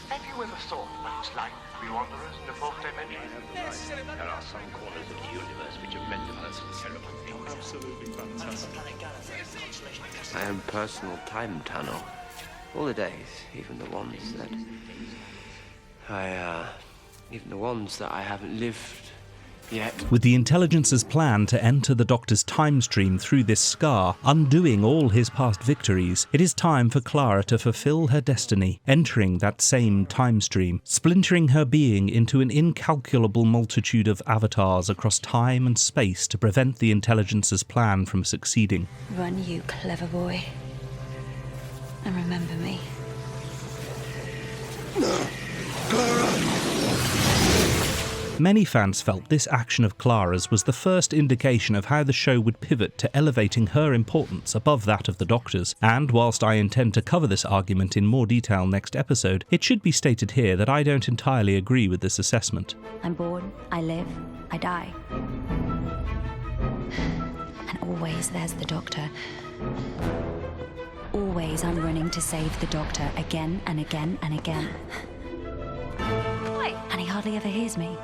Have you ever thought what it's like to be wanderers in the fourth dimension? There are some corners of the universe which are meant for us to absolutely fantastic. I am personal time tunnel. All the days, even the ones that I haven't lived yet. With the Intelligence's plan to enter the Doctor's time stream through this scar, undoing all his past victories, it is time for Clara to fulfill her destiny, entering that same time stream, splintering her being into an incalculable multitude of avatars across time and space to prevent the Intelligence's plan from succeeding. Run, you clever boy. And remember me. Many fans felt this action of Clara's was the first indication of how the show would pivot to elevating her importance above that of the Doctor's, and whilst I intend to cover this argument in more detail next episode, it should be stated here that I don't entirely agree with this assessment. I'm born, I live, I die. And always there's the Doctor. Always I'm running to save the Doctor again and again and again. And he hardly ever hears me.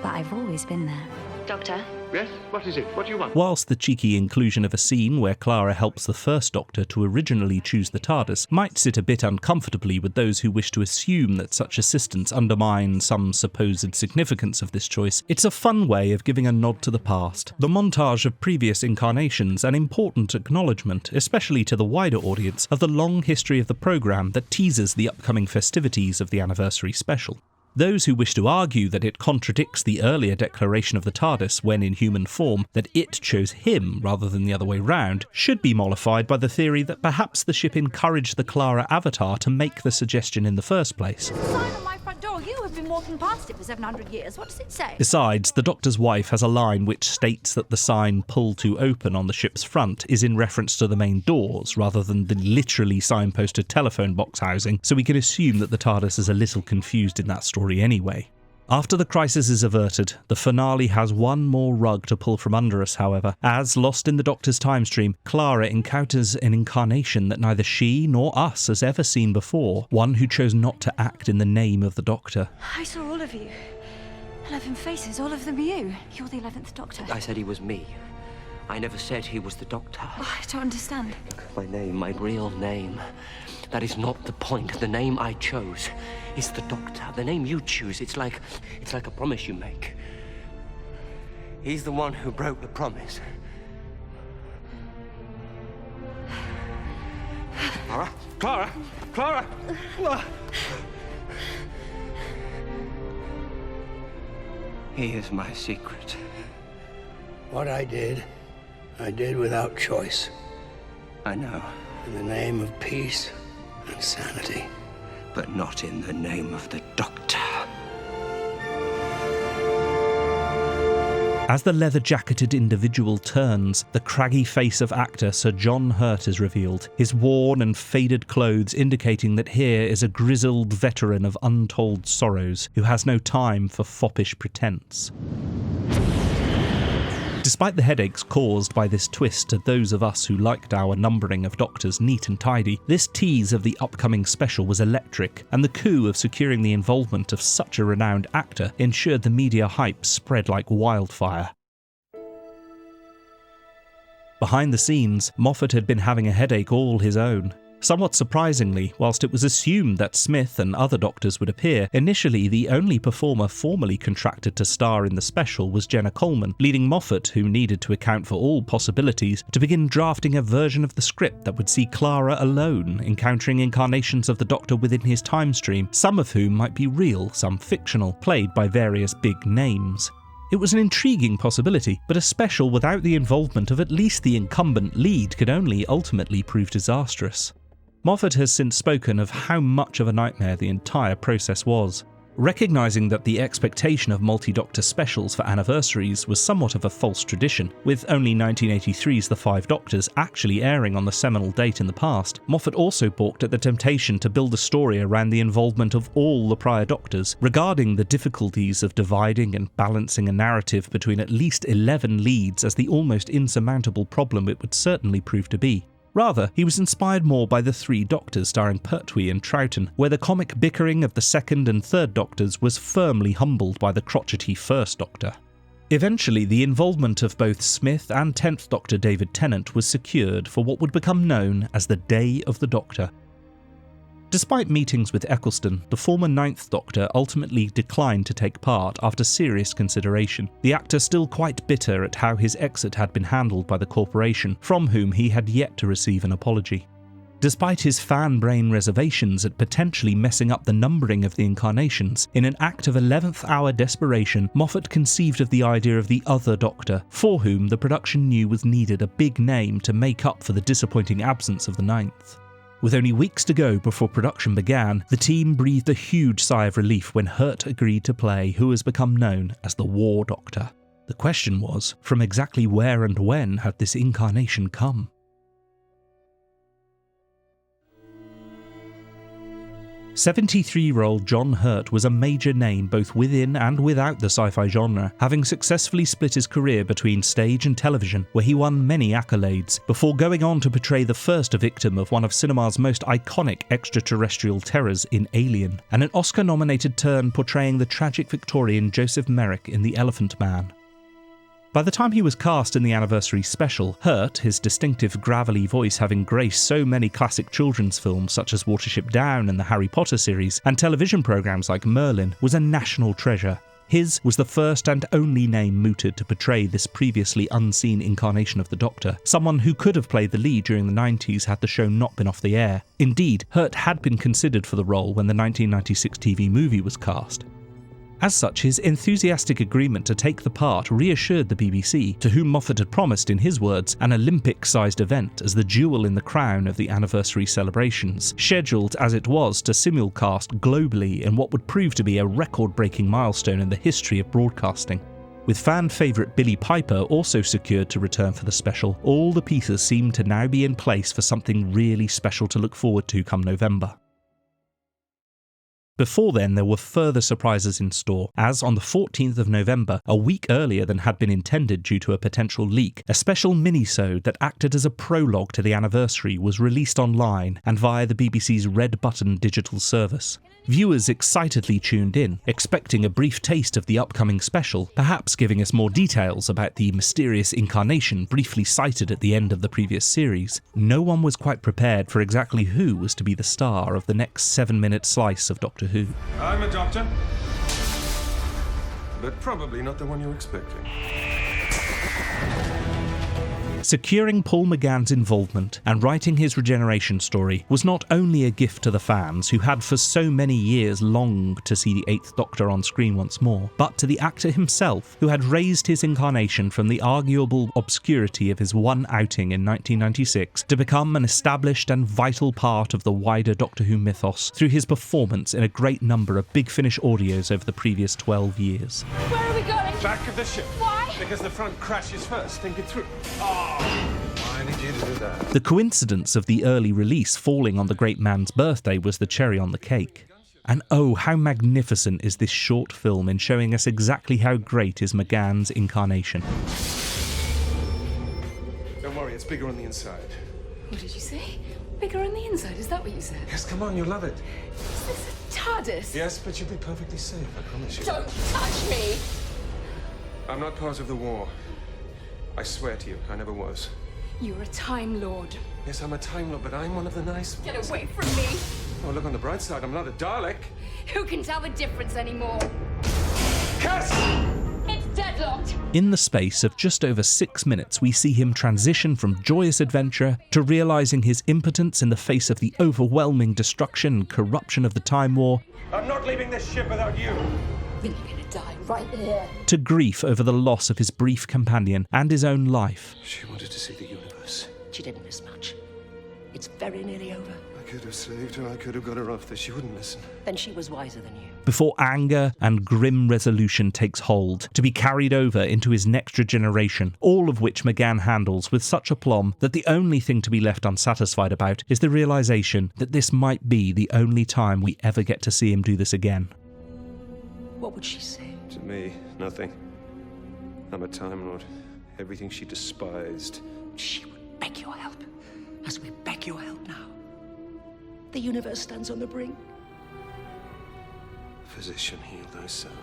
But I've always been there. Doctor? Yes? What is it? What do you want? Whilst the cheeky inclusion of a scene where Clara helps the First Doctor to originally choose the TARDIS might sit a bit uncomfortably with those who wish to assume that such assistance undermine some supposed significance of this choice, it's a fun way of giving a nod to the past. The montage of previous incarnations, an important acknowledgement, especially to the wider audience, of the long history of the programme that teases the upcoming festivities of the anniversary special. Those who wish to argue that it contradicts the earlier declaration of the TARDIS when in human form that it chose him rather than the other way round should be mollified by the theory that perhaps the ship encouraged the Clara avatar to make the suggestion in the first place. The sign on my front door. You have been walking past it for 700 years. What does it say? Besides, the Doctor's wife has a line which states that the sign "pull to open" on the ship's front is in reference to the main doors rather than the literally signposted telephone box housing, so we can assume that the TARDIS is a little confused in that story anyway. After the crisis is averted, the finale has one more rug to pull from under us, however, as, lost in the Doctor's time stream, Clara encounters an incarnation that neither she nor us has ever seen before, one who chose not to act in the name of the Doctor. I saw all of you. 11 faces, all of them you. You're the 11th Doctor. I said he was me. I never said he was the Doctor. Oh, I don't understand. My name, my real name. That is not the point. The name I chose is the Doctor. The name you choose, it's like a promise you make. He's the one who broke the promise. Clara! Clara! Clara! Here's my secret. What I did without choice. I know. In the name of peace and sanity. But not in the name of the Doctor. As the leather-jacketed individual turns, the craggy face of actor Sir John Hurt is revealed, his worn and faded clothes indicating that here is a grizzled veteran of untold sorrows who has no time for foppish pretense. Despite the headaches caused by this twist to those of us who liked our numbering of Doctors neat and tidy, this tease of the upcoming special was electric, and the coup of securing the involvement of such a renowned actor ensured the media hype spread like wildfire. Behind the scenes, Moffat had been having a headache all his own. Somewhat surprisingly, whilst it was assumed that Smith and other Doctors would appear, initially the only performer formally contracted to star in the special was Jenna Coleman, leading Moffat, who needed to account for all possibilities, to begin drafting a version of the script that would see Clara alone, encountering incarnations of the Doctor within his time stream, some of whom might be real, some fictional, played by various big names. It was an intriguing possibility, but a special without the involvement of at least the incumbent lead could only ultimately prove disastrous. Moffat has since spoken of how much of a nightmare the entire process was. Recognising that the expectation of multi-Doctor specials for anniversaries was somewhat of a false tradition, with only 1983's The Five Doctors actually airing on the seminal date in the past, Moffat also balked at the temptation to build a story around the involvement of all the prior Doctors, regarding the difficulties of dividing and balancing a narrative between at least 11 leads as the almost insurmountable problem it would certainly prove to be. Rather, he was inspired more by the three Doctors starring Pertwee and Troughton, where the comic bickering of the second and third Doctors was firmly humbled by the crotchety First Doctor. Eventually, the involvement of both Smith and 10th Doctor David Tennant was secured for what would become known as the Day of the Doctor. Despite meetings with Eccleston, the former 9th Doctor ultimately declined to take part after serious consideration, the actor still quite bitter at how his exit had been handled by the corporation, from whom he had yet to receive an apology. Despite his fan-brain reservations at potentially messing up the numbering of the incarnations, in an act of 11th hour desperation, Moffat conceived of the idea of the other Doctor, for whom the production knew was needed a big name to make up for the disappointing absence of the 9th. With only weeks to go before production began, the team breathed a huge sigh of relief when Hurt agreed to play who has become known as the War Doctor. The question was, from exactly where and when had this incarnation come? 73-year-old John Hurt was a major name both within and without the sci-fi genre, having successfully split his career between stage and television, where he won many accolades, before going on to portray the first victim of one of cinema's most iconic extraterrestrial terrors in Alien, and an Oscar-nominated turn portraying the tragic Victorian Joseph Merrick in The Elephant Man. By the time he was cast in the anniversary special, Hurt, his distinctive gravelly voice having graced so many classic children's films such as Watership Down and the Harry Potter series, and television programmes like Merlin, was a national treasure. His was the first and only name mooted to portray this previously unseen incarnation of the Doctor, someone who could have played the lead during the 90s had the show not been off the air. Indeed, Hurt had been considered for the role when the 1996 TV movie was cast. As such, his enthusiastic agreement to take the part reassured the BBC, to whom Moffat had promised, in his words, an Olympic-sized event as the jewel in the crown of the anniversary celebrations, scheduled as it was to simulcast globally in what would prove to be a record-breaking milestone in the history of broadcasting. With fan favourite Billie Piper also secured to return for the special, all the pieces seemed to now be in place for something really special to look forward to come November. Before then, there were further surprises in store, as on the 14th of November, a week earlier than had been intended due to a potential leak, a special mini-sode that acted as a prologue to the anniversary was released online and via the BBC's Red Button digital service. Viewers excitedly tuned in, expecting a brief taste of the upcoming special, perhaps giving us more details about the mysterious incarnation briefly cited at the end of the previous series. No one was quite prepared for exactly who was to be the star of the next 7-minute slice of Doctor Who. I'm a doctor, but probably not the one you're expecting. Securing Paul McGann's involvement and writing his regeneration story was not only a gift to the fans who had for so many years longed to see the 8th Doctor on screen once more, but to the actor himself who had raised his incarnation from the arguable obscurity of his one outing in 1996 to become an established and vital part of the wider Doctor Who mythos through his performance in a great number of Big Finish audios over the previous 12 years. Where are we going? Back of the ship. Why? Because the front crashes first. Think it through. Why did you do that? The coincidence of the early release falling on the great man's birthday was the cherry on the cake. And oh, how magnificent is this short film in showing us exactly how great is McGann's incarnation. Don't worry, it's bigger on the inside. What did you say? Bigger on the inside, is that what you said? Yes, come on, you'll love it. Is this a TARDIS? Yes, but you'll be perfectly safe, I promise you. Don't touch me! I'm not part of the war. I swear to you, I never was. You're a Time Lord. Yes, I'm a Time Lord, but I'm one of the nice ones. Get away from me! Oh, look on the bright side, I'm not a Dalek. Who can tell the difference anymore? Cass! It's deadlocked! In the space of just over 6 minutes, we see him transition from joyous adventure to realising his impotence in the face of the overwhelming destruction and corruption of the Time War. I'm not leaving this ship without you. Then you're gonna die right here. To grief over the loss of his brief companion and his own life. She wanted to see the universe. She didn't miss much. It's very nearly over. I could have saved her, I could have got her off this. She wouldn't listen. Then she was wiser than you. Before anger and grim resolution takes hold, to be carried over into his next regeneration, all of which McGann handles with such aplomb that the only thing to be left unsatisfied about is the realisation that this might be the only time we ever get to see him do this again. What would she say? To me, nothing. I'm a Time Lord. Everything she despised. She would beg your help, as we beg your help now. The universe stands on the brink. Physician, heal thyself.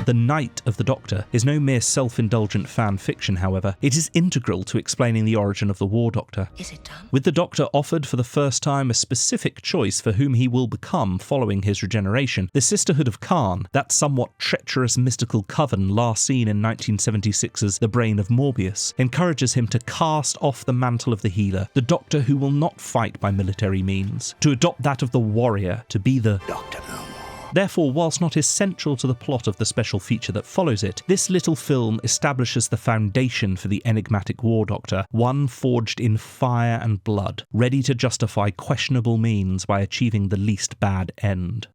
The Night of the Doctor is no mere self-indulgent fan fiction, however. It is integral to explaining the origin of the War Doctor. Is it done? With the Doctor offered for the first time a specific choice for whom he will become following his regeneration, the Sisterhood of Khan, that somewhat treacherous mystical coven last seen in 1976's The Brain of Morbius, encourages him to cast off the mantle of the healer, the Doctor who will not fight by military means, to adopt that of the warrior, to be the Doctor. Therefore, whilst not essential to the plot of the special feature that follows it, this little film establishes the foundation for the enigmatic War Doctor, one forged in fire and blood, ready to justify questionable means by achieving the least bad end.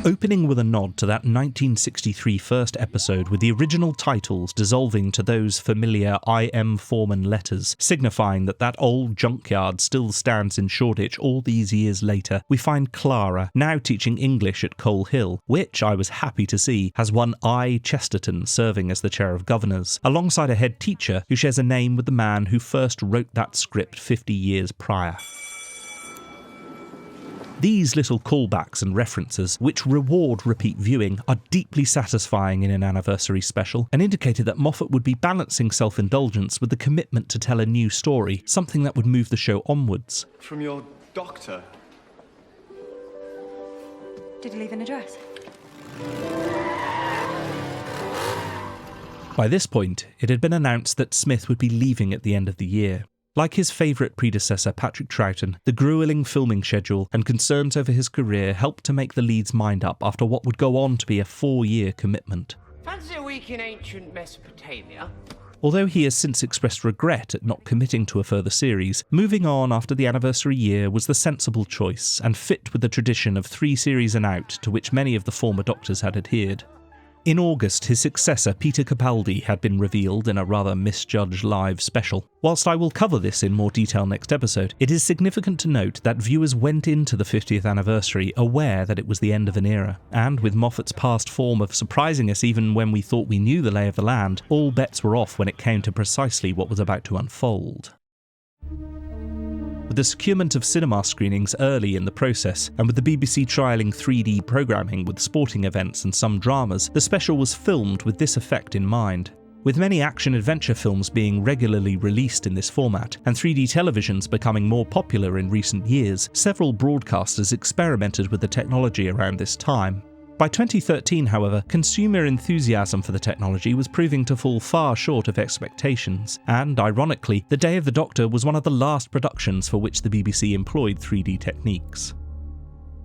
Opening with a nod to that 1963 first episode with the original titles dissolving to those familiar I. M. Foreman letters, signifying that that old junkyard still stands in Shoreditch all these years later, we find Clara, now teaching English at Coal Hill, which, I was happy to see, has one I. Chesterton serving as the chair of governors, alongside a head teacher who shares a name with the man who first wrote that script 50 years prior. These little callbacks and references, which reward repeat viewing, are deeply satisfying in an anniversary special, and indicated that Moffat would be balancing self-indulgence with the commitment to tell a new story, something that would move the show onwards. From your doctor? Did he leave an address? By this point, it had been announced that Smith would be leaving at the end of the year. Like his favourite predecessor Patrick Troughton, the gruelling filming schedule and concerns over his career helped to make the lead's mind up after what would go on to be a 4-year commitment. Fancy a week in ancient Mesopotamia? Although he has since expressed regret at not committing to a further series, moving on after the anniversary year was the sensible choice and fit with the tradition of 3 series and out to which many of the former Doctors had adhered. In August, his successor Peter Capaldi had been revealed in a rather misjudged live special. Whilst I will cover this in more detail next episode, it is significant to note that viewers went into the 50th anniversary aware that it was the end of an era, and with Moffat's past form of surprising us even when we thought we knew the lay of the land, all bets were off when it came to precisely what was about to unfold. With the securement of cinema screenings early in the process, and with the BBC trialling 3D programming with sporting events and some dramas, the special was filmed with this effect in mind. With many action-adventure films being regularly released in this format, and 3D televisions becoming more popular in recent years, several broadcasters experimented with the technology around this time. By 2013, however, consumer enthusiasm for the technology was proving to fall far short of expectations, and, ironically, The Day of the Doctor was one of the last productions for which the BBC employed 3D techniques.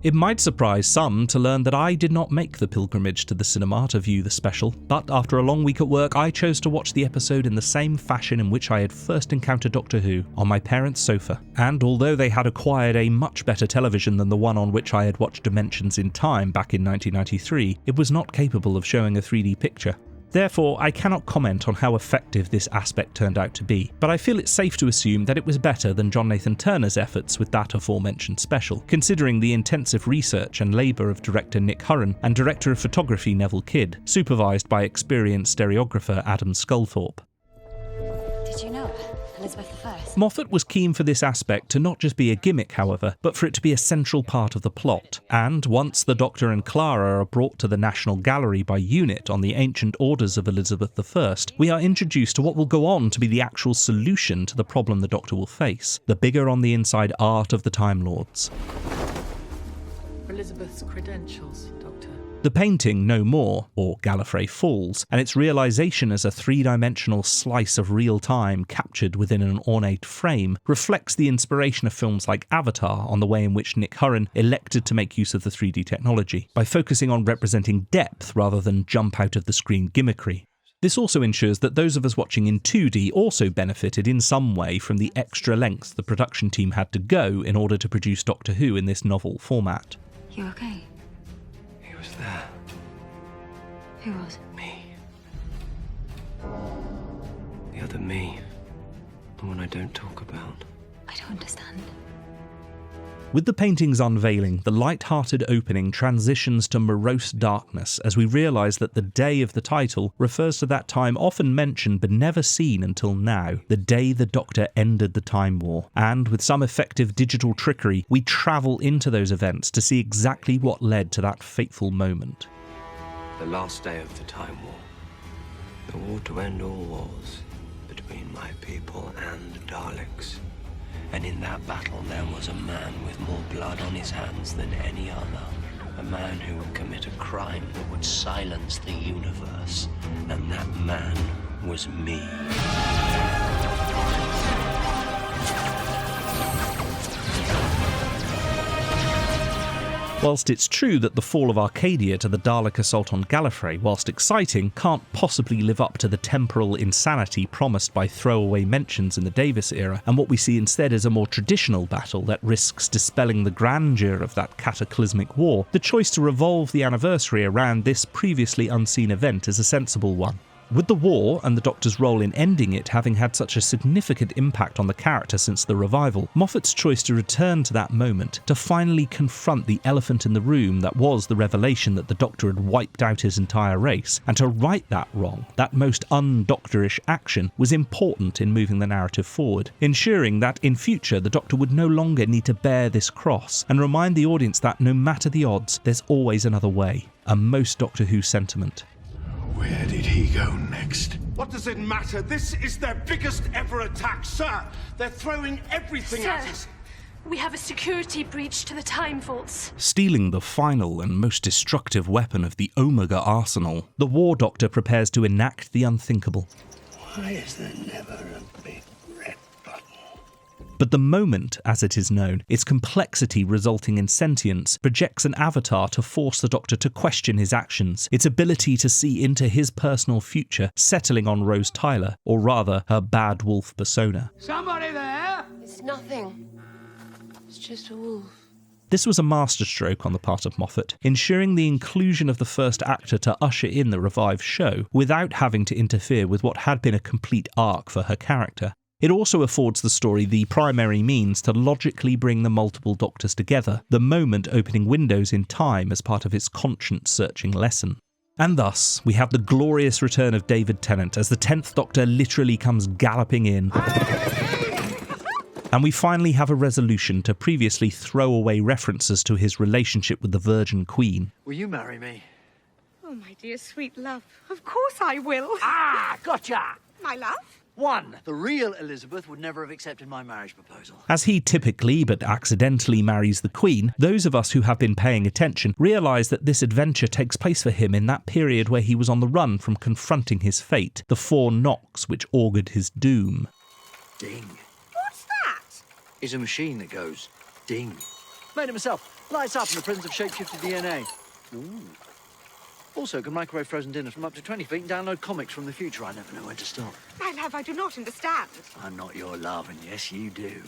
It might surprise some to learn that I did not make the pilgrimage to the cinema to view the special, but after a long week at work I chose to watch the episode in the same fashion in which I had first encountered Doctor Who, on my parents' sofa, and although they had acquired a much better television than the one on which I had watched Dimensions in Time back in 1993, it was not capable of showing a 3D picture. Therefore, I cannot comment on how effective this aspect turned out to be, but I feel it's safe to assume that it was better than John Nathan Turner's efforts with that aforementioned special, considering the intensive research and labour of director Nick Hurren and director of photography Neville Kidd, supervised by experienced stereographer Adam Sculthorpe. Did you know Elizabeth I? Moffat was keen for this aspect to not just be a gimmick, however, but for it to be a central part of the plot, and once the Doctor and Clara are brought to the National Gallery by unit on the ancient orders of Elizabeth I, we are introduced to what will go on to be the actual solution to the problem the Doctor will face, the bigger on the inside art of the Time Lords. Elizabeth's credentials, Doctor. The painting No More, or Gallifrey Falls, and its realisation as a 3-dimensional slice of real time captured within an ornate frame, reflects the inspiration of films like Avatar on the way in which Nick Hurren elected to make use of the 3D technology, by focusing on representing depth rather than jump out of the screen gimmickry. This also ensures that those of us watching in 2D also benefited in some way from the extra lengths the production team had to go in order to produce Doctor Who in this novel format. You okay? He was there. Who was? Me. The other me. The one I don't talk about. I don't understand. With the painting's unveiling, the light-hearted opening transitions to morose darkness as we realise that the day of the title refers to that time often mentioned but never seen until now, the day the Doctor ended the Time War, and with some effective digital trickery, we travel into those events to see exactly what led to that fateful moment. The last day of the Time War. The war to end all wars between my people and the Daleks. And in that battle there was a man with more blood on his hands than any other. A man who would commit a crime that would silence the universe. And that man was me. Whilst it's true that the Fall of Arcadia to the Dalek assault on Gallifrey, whilst exciting, can't possibly live up to the temporal insanity promised by throwaway mentions in the Davis era, and what we see instead is a more traditional battle that risks dispelling the grandeur of that cataclysmic war, the choice to revolve the anniversary around this previously unseen event is a sensible one. With the war and the Doctor's role in ending it having had such a significant impact on the character since the revival, Moffat's choice to return to that moment, to finally confront the elephant in the room that was the revelation that the Doctor had wiped out his entire race, and to right that wrong, that most un-Doctorish action, was important in moving the narrative forward, ensuring that in future the Doctor would no longer need to bear this cross, and remind the audience that no matter the odds, there's always another way. A most Doctor Who sentiment. Where did he go next? What does it matter? This is their biggest ever attack, sir! They're throwing everything at us! We have a security breach to the time vaults. Stealing the final and most destructive weapon of the Omega arsenal, the War Doctor prepares to enact the unthinkable. Why is there never a big red button? But the moment, as it is known, its complexity resulting in sentience, projects an avatar to force the Doctor to question his actions, its ability to see into his personal future settling on Rose Tyler, or rather her bad wolf persona. Somebody there? It's nothing. It's just a wolf. This was a masterstroke on the part of Moffat, ensuring the inclusion of the first actor to usher in the revived show without having to interfere with what had been a complete arc for her character. It also affords the story the primary means to logically bring the multiple Doctors together, the moment opening windows in time as part of its conscience-searching lesson. And thus, we have the glorious return of David Tennant as the 10th Doctor literally comes galloping in. And we finally have a resolution to previously throwaway references to his relationship with the Virgin Queen. Will you marry me? Oh, my dear sweet love. Of course I will. Ah, gotcha! My love? 1. The real Elizabeth would never have accepted my marriage proposal. As he typically but accidentally marries the Queen, those of us who have been paying attention realise that this adventure takes place for him in that period where he was on the run from confronting his fate, the 4 knocks which augured his doom. Ding. What's that? It's a machine that goes ding. Made it myself. Lights up in the presence of shapeshifted DNA. Ooh. Also, can microwave frozen dinners from up to 20 feet and download comics from the future. I never know when to stop. My love, I do not understand. I'm not your love, and yes, you do.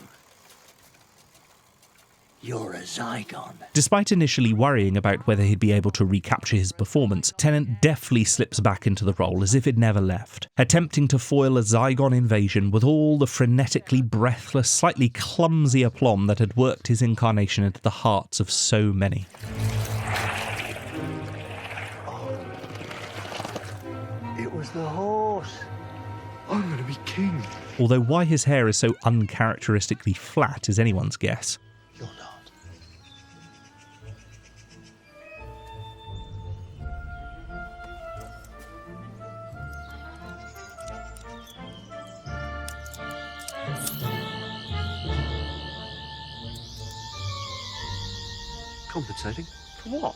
You're a Zygon. Despite initially worrying about whether he'd be able to recapture his performance, Tennant deftly slips back into the role as if it never left, attempting to foil a Zygon invasion with all the frenetically breathless, slightly clumsy aplomb that had worked his incarnation into the hearts of so many. It was the horse. I'm going to be king. Although why his hair is so uncharacteristically flat is anyone's guess. You're not. Compensating? For what?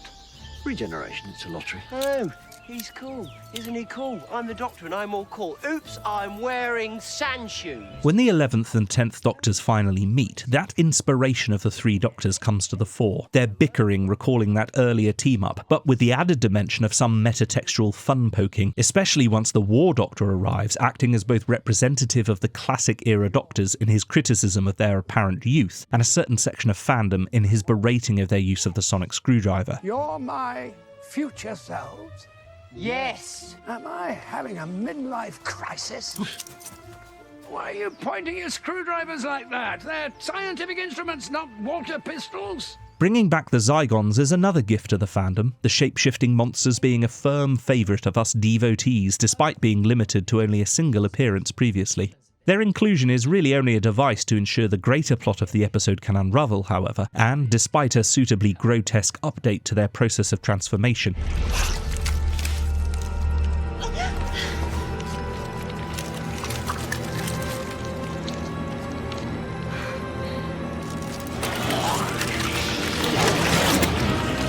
Regeneration, it's a lottery. Oh, he's cool. Isn't he cool? I'm the Doctor and I'm all cool. Oops, I'm wearing sand shoes. When the 11th and 10th Doctors finally meet, that inspiration of the 3 Doctors comes to the fore, their bickering recalling that earlier team-up, but with the added dimension of some metatextual fun-poking, especially once the War Doctor arrives, acting as both representative of the classic-era Doctors in his criticism of their apparent youth, and a certain section of fandom in his berating of their use of the sonic screwdriver. You're my future selves? Yes. Am I having a midlife crisis? Why are you pointing your screwdrivers like that? They're scientific instruments, not water pistols. Bringing back the Zygons is another gift to the fandom, the shape-shifting monsters being a firm favourite of us devotees despite being limited to only a single appearance previously. Their inclusion is really only a device to ensure the greater plot of the episode can unravel, however, and despite a suitably grotesque update to their process of transformation,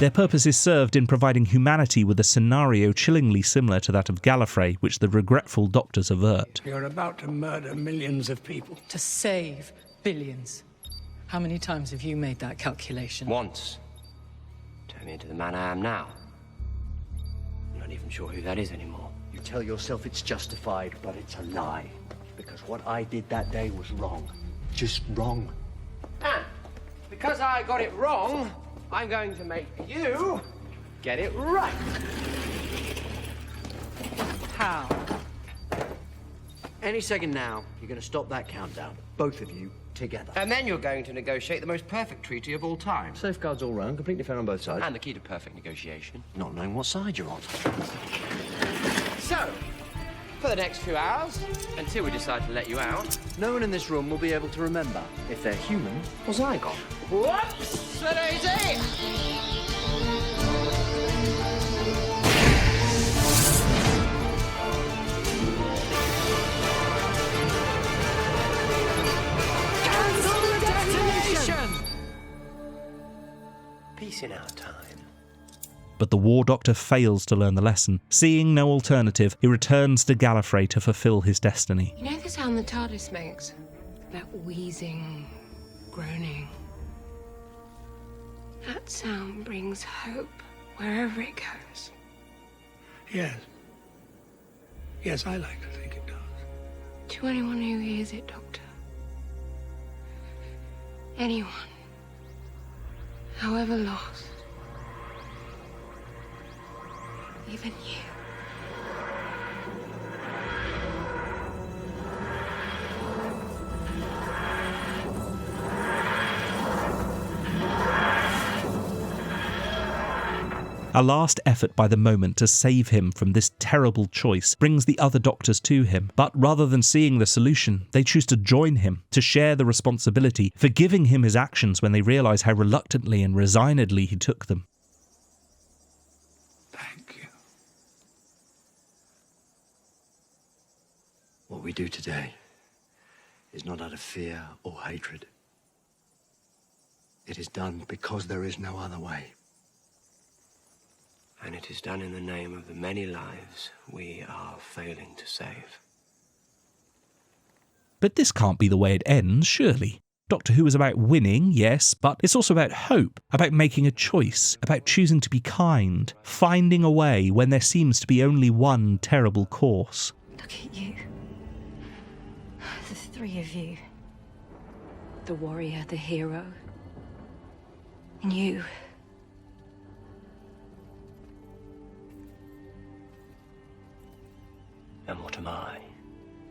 their purpose is served in providing humanity with a scenario chillingly similar to that of Gallifrey, which the regretful Doctors avert. You're about to murder millions of people. To save billions. How many times have you made that calculation? Once. me into the man I am now. I'm not even sure who that is anymore. You tell yourself it's justified, but it's a lie. Because what I did that day was wrong. Just wrong. And because I got it wrong, I'm going to make you get it right. How? Any second now, you're going to stop that countdown. Both of you together. And then you're going to negotiate the most perfect treaty of all time. Safeguards all round, completely fair on both sides. And the key to perfect negotiation. Not knowing what side you're on. So, for the next few hours, until we decide to let you out, no one in this room will be able to remember if they're human or Zygon. Whoops! Daisy! Peace in our time. But the War Doctor fails to learn the lesson. Seeing no alternative, he returns to Gallifrey to fulfill his destiny. You know the sound the TARDIS makes? That wheezing, groaning. That sound brings hope wherever it goes. Yes. Yes, I like to think it does. To anyone who hears it, Doctor. Anyone. However lost. Even you. A last effort by the moment to save him from this terrible choice brings the other Doctors to him, but rather than seeing the solution, they choose to join him, to share the responsibility, forgiving him his actions when they realise how reluctantly and resignedly he took them. Thank you. What we do today is not out of fear or hatred. It is done because there is no other way. And it is done in the name of the many lives we are failing to save. But this can't be the way it ends, surely. Doctor Who is about winning, yes, but it's also about hope, about making a choice, about choosing to be kind, finding a way when there seems to be only one terrible course. Look at you. The three of you. The warrior, the hero. And you. And what am I?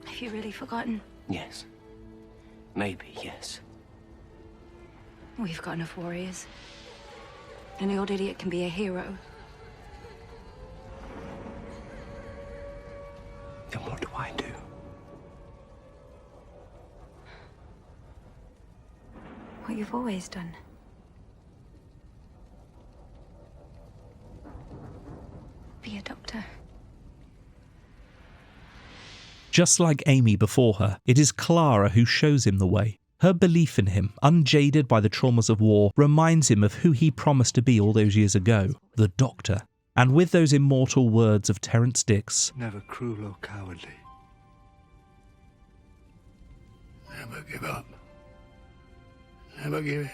Have you really forgotten? Yes. Maybe, yes. We've got enough warriors. Any old idiot can be a hero. Then what do I do? What you've always done. Be a doctor. Just like Amy before her, it is Clara who shows him the way. Her belief in him, unjaded by the traumas of war, reminds him of who he promised to be all those years ago, the Doctor. And with those immortal words of Terence Dicks, never cruel or cowardly. Never give up. Never give in.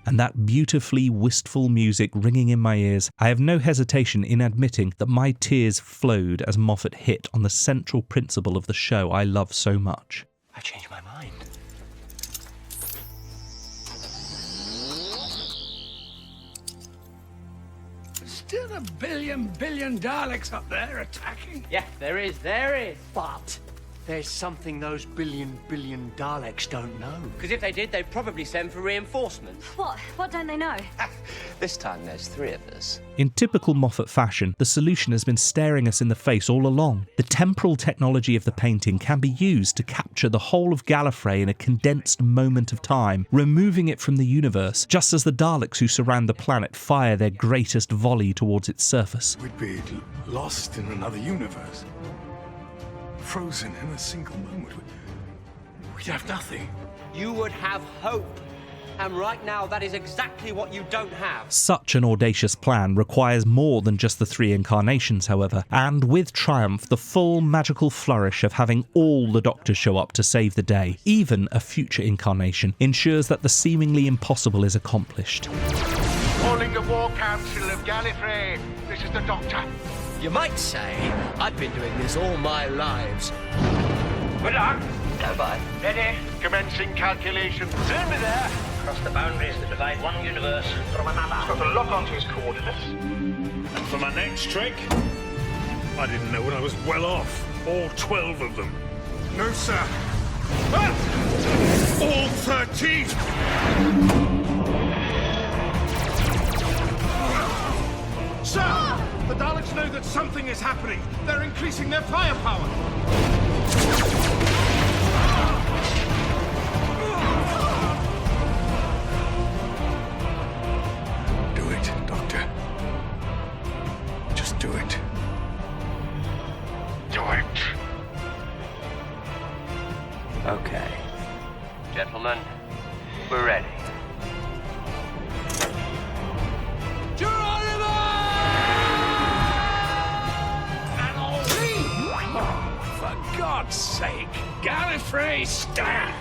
and that beautifully wistful music ringing in my ears, I have no hesitation in admitting that my tears flowed as Moffat hit on the central principle of the show I love so much. I changed my mind. Still a billion Daleks up there attacking. Yeah, there is. But there's something those billion Daleks don't know. Because if they did, they'd probably send for reinforcements. What? What don't they know? This time there's 3 of us. In typical Moffat fashion, the solution has been staring us in the face all along. The temporal technology of the painting can be used to capture the whole of Gallifrey in a condensed moment of time, removing it from the universe, just as the Daleks who surround the planet fire their greatest volley towards its surface. We'd be lost in another universe. Frozen in a single moment. We'd have nothing. You would have hope. And right now, that is exactly what you don't have. Such an audacious plan requires more than just the 3 incarnations, however, and with triumph, the full magical flourish of having all the Doctors show up to save the day, even a future incarnation, ensures that the seemingly impossible is accomplished. Calling the War Council of Gallifrey. This is the Doctor. You might say I've been doing this all my lives. Good luck. Stand by. Ready. Commencing calculation. Soon be there. Across the boundaries that divide one universe from another. He's got to lock onto his coordinates. And for my next trick, I didn't know when I was well off. All 12 of them. No, sir. Ah! All 13! Sir! The Daleks know that something is happening. They're increasing their firepower. Do it, Doctor. Just do it. Do it. Okay. Gentlemen, we're ready. For God's sake, Gallifrey stands!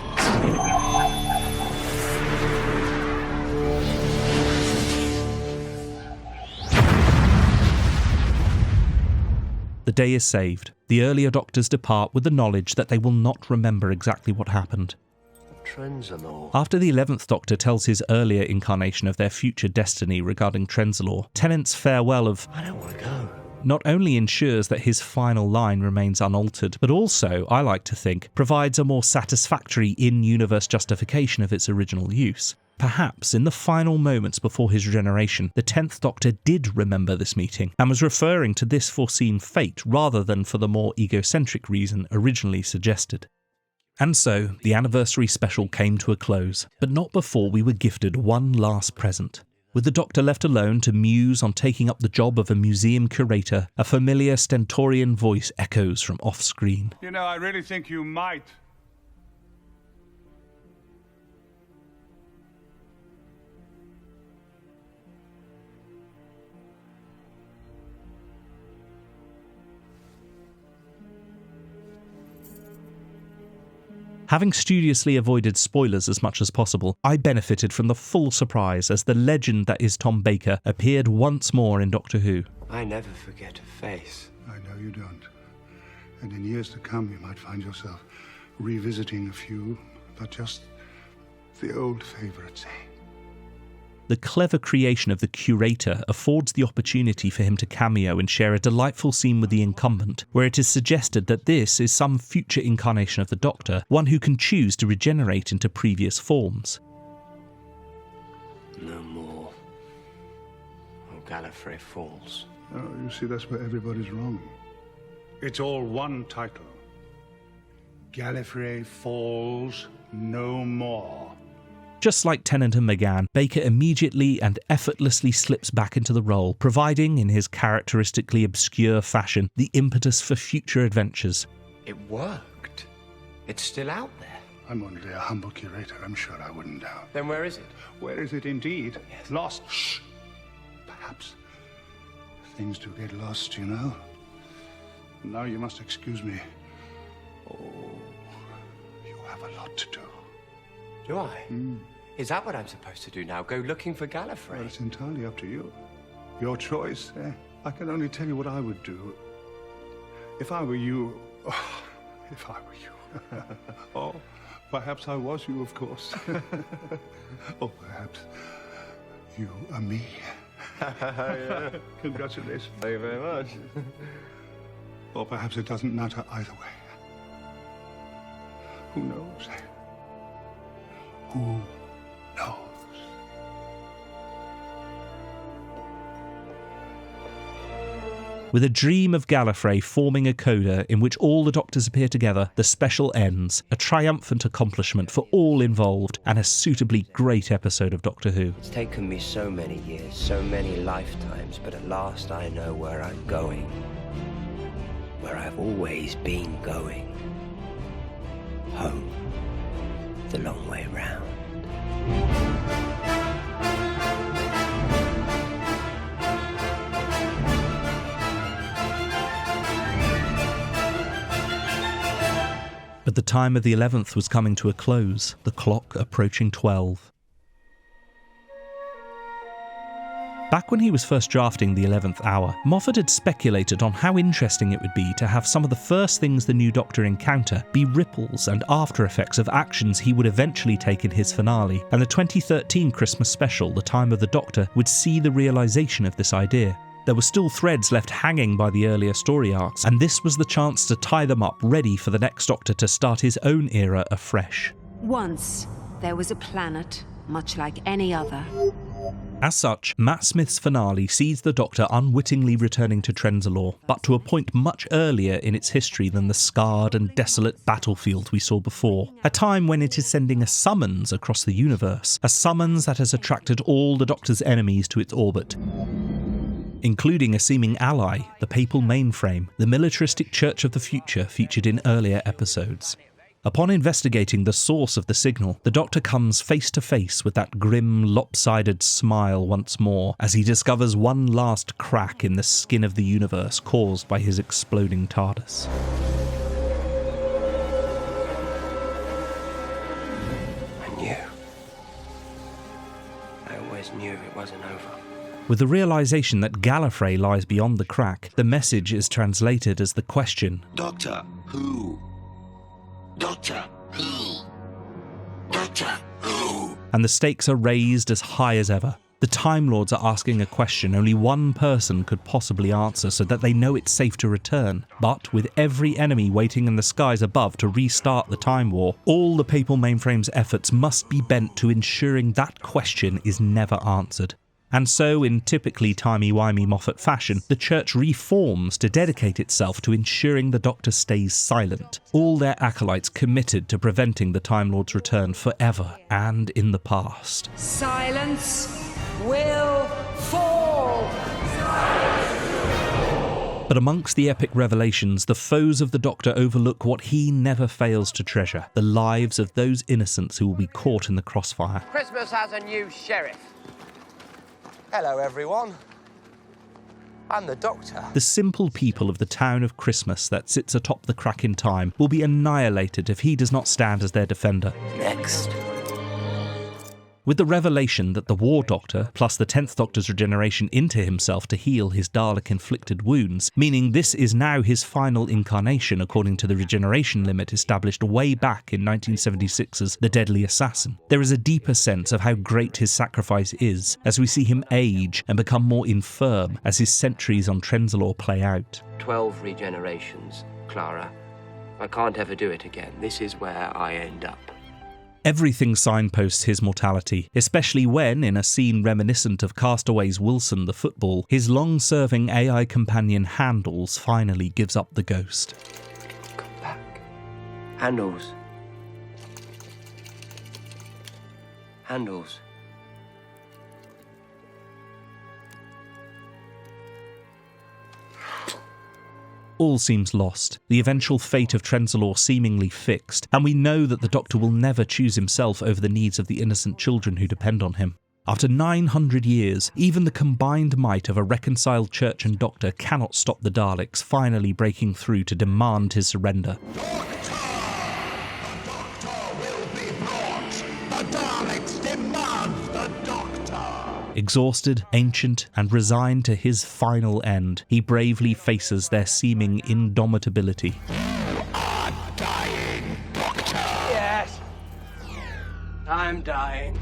The day is saved. The earlier Doctors depart with the knowledge that they will not remember exactly what happened. Trenzalore. After the 11th Doctor tells his earlier incarnation of their future destiny regarding Trenzalore, Tennant's farewell of I don't want to go not only ensures that his final line remains unaltered, but also, I like to think, provides a more satisfactory in-universe justification of its original use. Perhaps in the final moments before his regeneration, the 10th Doctor did remember this meeting, and was referring to this foreseen fate rather than for the more egocentric reason originally suggested. And so, the anniversary special came to a close, but not before we were gifted one last present. With the Doctor left alone to muse on taking up the job of a museum curator, a familiar stentorian voice echoes from off-screen. You know, I really think you might. Having studiously avoided spoilers as much as possible, I benefited from the full surprise as the legend that is Tom Baker appeared once more in Doctor Who. I never forget a face. I know you don't. And in years to come, you might find yourself revisiting a few, but just the old favourites. The clever creation of the Curator affords the opportunity for him to cameo and share a delightful scene with the incumbent, where it is suggested that this is some future incarnation of the Doctor, one who can choose to regenerate into previous forms. No more. Oh, Gallifrey falls. Oh, you see, that's where everybody's wrong. It's all one title. Gallifrey falls no more. Just like Tennant and McGann, Baker immediately and effortlessly slips back into the role, providing, in his characteristically obscure fashion, the impetus for future adventures. It worked. It's still out there. I'm only a humble curator, I'm sure I wouldn't doubt. Then where is it? Where is it indeed? Yes. Lost. Shh. Perhaps. Things do get lost, you know. Now you must excuse me. Oh, you have a lot to do. Do I? Is that what I'm supposed to do now? Go looking for Gallifrey? Well, it's entirely up to you. Your choice. I can only tell you what I would do. If I were you... Oh, if I were you... Oh, perhaps I was you, of course. Or perhaps you are me. Yeah. Congratulations. Thank you very much. Or perhaps it doesn't matter either way. Who knows? Who knows? With a dream of Gallifrey forming a coda in which all the Doctors appear together, the special ends, a triumphant accomplishment for all involved, and a suitably great episode of Doctor Who. It's taken me so many years, so many lifetimes, but at last I know where I'm going. Where I've always been going. Home. The long way round. But the time of the 11th was coming to a close, the clock approaching 12. Back when he was first drafting the 11th Hour, Moffat had speculated on how interesting it would be to have some of the first things the new Doctor encounter be ripples and after effects of actions he would eventually take in his finale, and the 2013 Christmas special, The Time of the Doctor, would see the realisation of this idea. There were still threads left hanging by the earlier story arcs, and this was the chance to tie them up ready for the next Doctor to start his own era afresh. Once, there was a planet, much like any other. As such, Matt Smith's finale sees the Doctor unwittingly returning to Trenzalore, but to a point much earlier in its history than the scarred and desolate battlefield we saw before. A time when it is sending a summons across the universe, a summons that has attracted all the Doctor's enemies to its orbit, including a seeming ally, the papal mainframe, the militaristic Church of the Future featured in earlier episodes. Upon investigating the source of the signal, the Doctor comes face to face with that grim, lopsided smile once more as he discovers one last crack in the skin of the universe caused by his exploding TARDIS. I always knew it wasn't over. With the realisation that Gallifrey lies beyond the crack, the message is translated as the question, Doctor Who? Doctor Who? Doctor Who? And the stakes are raised as high as ever. The Time Lords are asking a question only one person could possibly answer so that they know it's safe to return. But with every enemy waiting in the skies above to restart the Time War, all the Papal Mainframe's efforts must be bent to ensuring that question is never answered. And so, in typically timey-wimey Moffat fashion, the Church reforms to dedicate itself to ensuring the Doctor stays silent, all their acolytes committed to preventing the Time Lord's return forever and in the past. Silence will fall! But amongst the epic revelations, the foes of the Doctor overlook what he never fails to treasure, the lives of those innocents who will be caught in the crossfire. Christmas has a new sheriff. Hello, everyone. I'm the Doctor. The simple people of the town of Christmas that sits atop the crack in time will be annihilated if he does not stand as their defender. Next. With the revelation that the War Doctor, plus the 10th Doctor's regeneration into himself to heal his Dalek-inflicted wounds, meaning this is now his final incarnation according to the regeneration limit established way back in 1976's The Deadly Assassin, there is a deeper sense of how great his sacrifice is as we see him age and become more infirm as his centuries on Trenzalore play out. 12 regenerations, Clara. I can't ever do it again. This is where I end up. Everything signposts his mortality, especially when, in a scene reminiscent of Castaway's Wilson the football, his long-serving AI companion Handles finally gives up the ghost. Come back. Handles. Handles. All seems lost, the eventual fate of Trenzalore seemingly fixed, and we know that the Doctor will never choose himself over the needs of the innocent children who depend on him. After 900 years, even the combined might of a reconciled Church and Doctor cannot stop the Daleks finally breaking through to demand his surrender. Exhausted, ancient, and resigned to his final end, he bravely faces their seeming indomitability. You are dying, Doctor! Yes. I'm dying.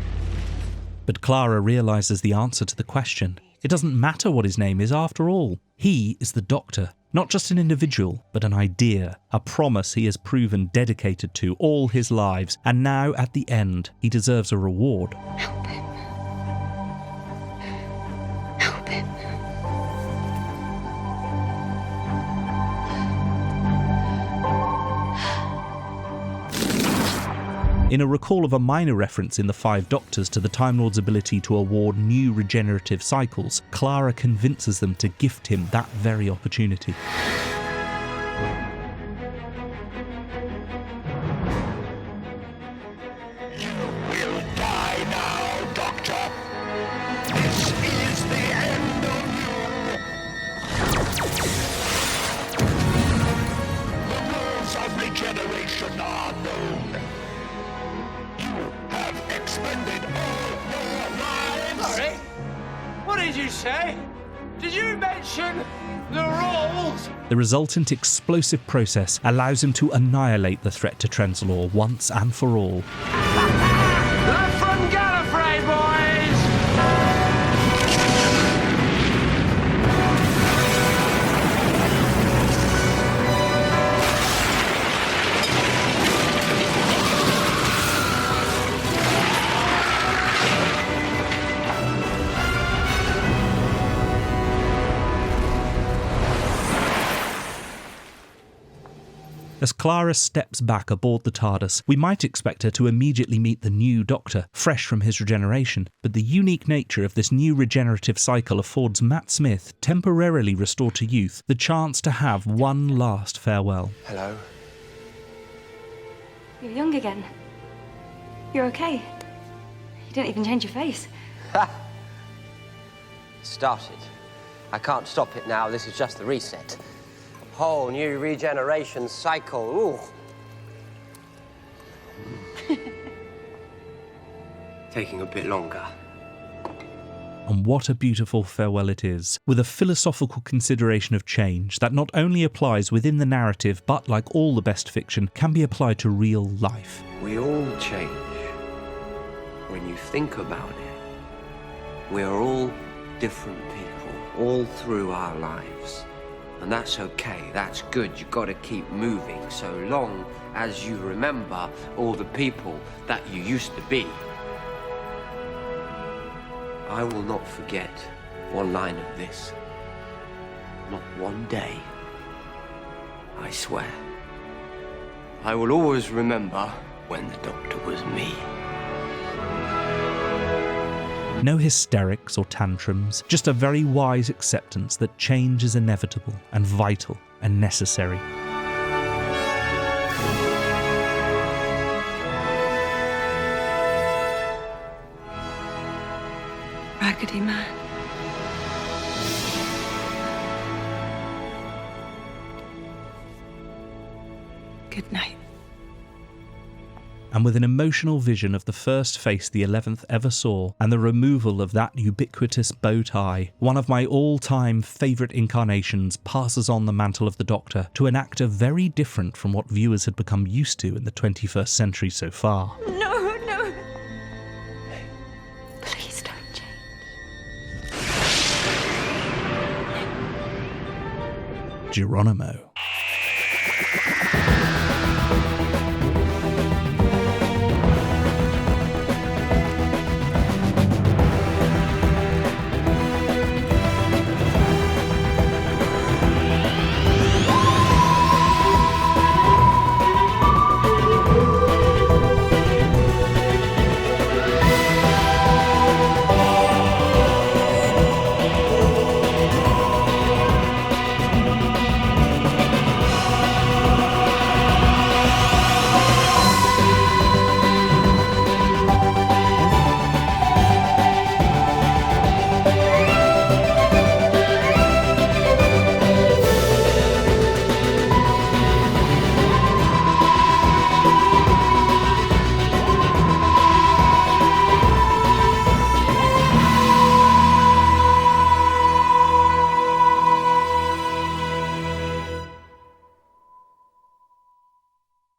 But Clara realises the answer to the question. It doesn't matter what his name is after all. He is the Doctor. Not just an individual, but an idea, a promise he has proven dedicated to all his lives, and now at the end, he deserves a reward. Help him. In a recall of a minor reference in The Five Doctors to the Time Lord's ability to award new regenerative cycles, Clara convinces them to gift him that very opportunity. You will die now, Doctor. This is the end of you. The rules of regeneration are known. You have expended all your lives. Sorry? What did you say? Did you mention the rules? The resultant explosive process allows him to annihilate the threat to Trenzalore once and for all. Left from Gallifrey, boys! As Clara steps back aboard the TARDIS, we might expect her to immediately meet the new Doctor, fresh from his regeneration, but the unique nature of this new regenerative cycle affords Matt Smith, temporarily restored to youth, the chance to have one last farewell. Hello. You're young again. You're okay. You didn't even change your face. Ha! Started. I can't stop it now. This is just the reset. Whole new regeneration cycle. Ooh. Taking a bit longer. And what a beautiful farewell it is, with a philosophical consideration of change that not only applies within the narrative, but like all the best fiction, can be applied to real life. We all change. When you think about it, we're all different people, all through our lives. And that's okay, that's good, you've got to keep moving so long as you remember all the people that you used to be. I will not forget one line of this. Not one day. I swear. I will always remember when the Doctor was me. No hysterics or tantrums, just a very wise acceptance that change is inevitable and vital and necessary. Raggedy man. Good night. And with an emotional vision of the first face the 11th ever saw, and the removal of that ubiquitous bow tie, one of my all-time favourite incarnations passes on the mantle of the Doctor to an actor very different from what viewers had become used to in the 21st century so far. No, no. Please don't change. Geronimo.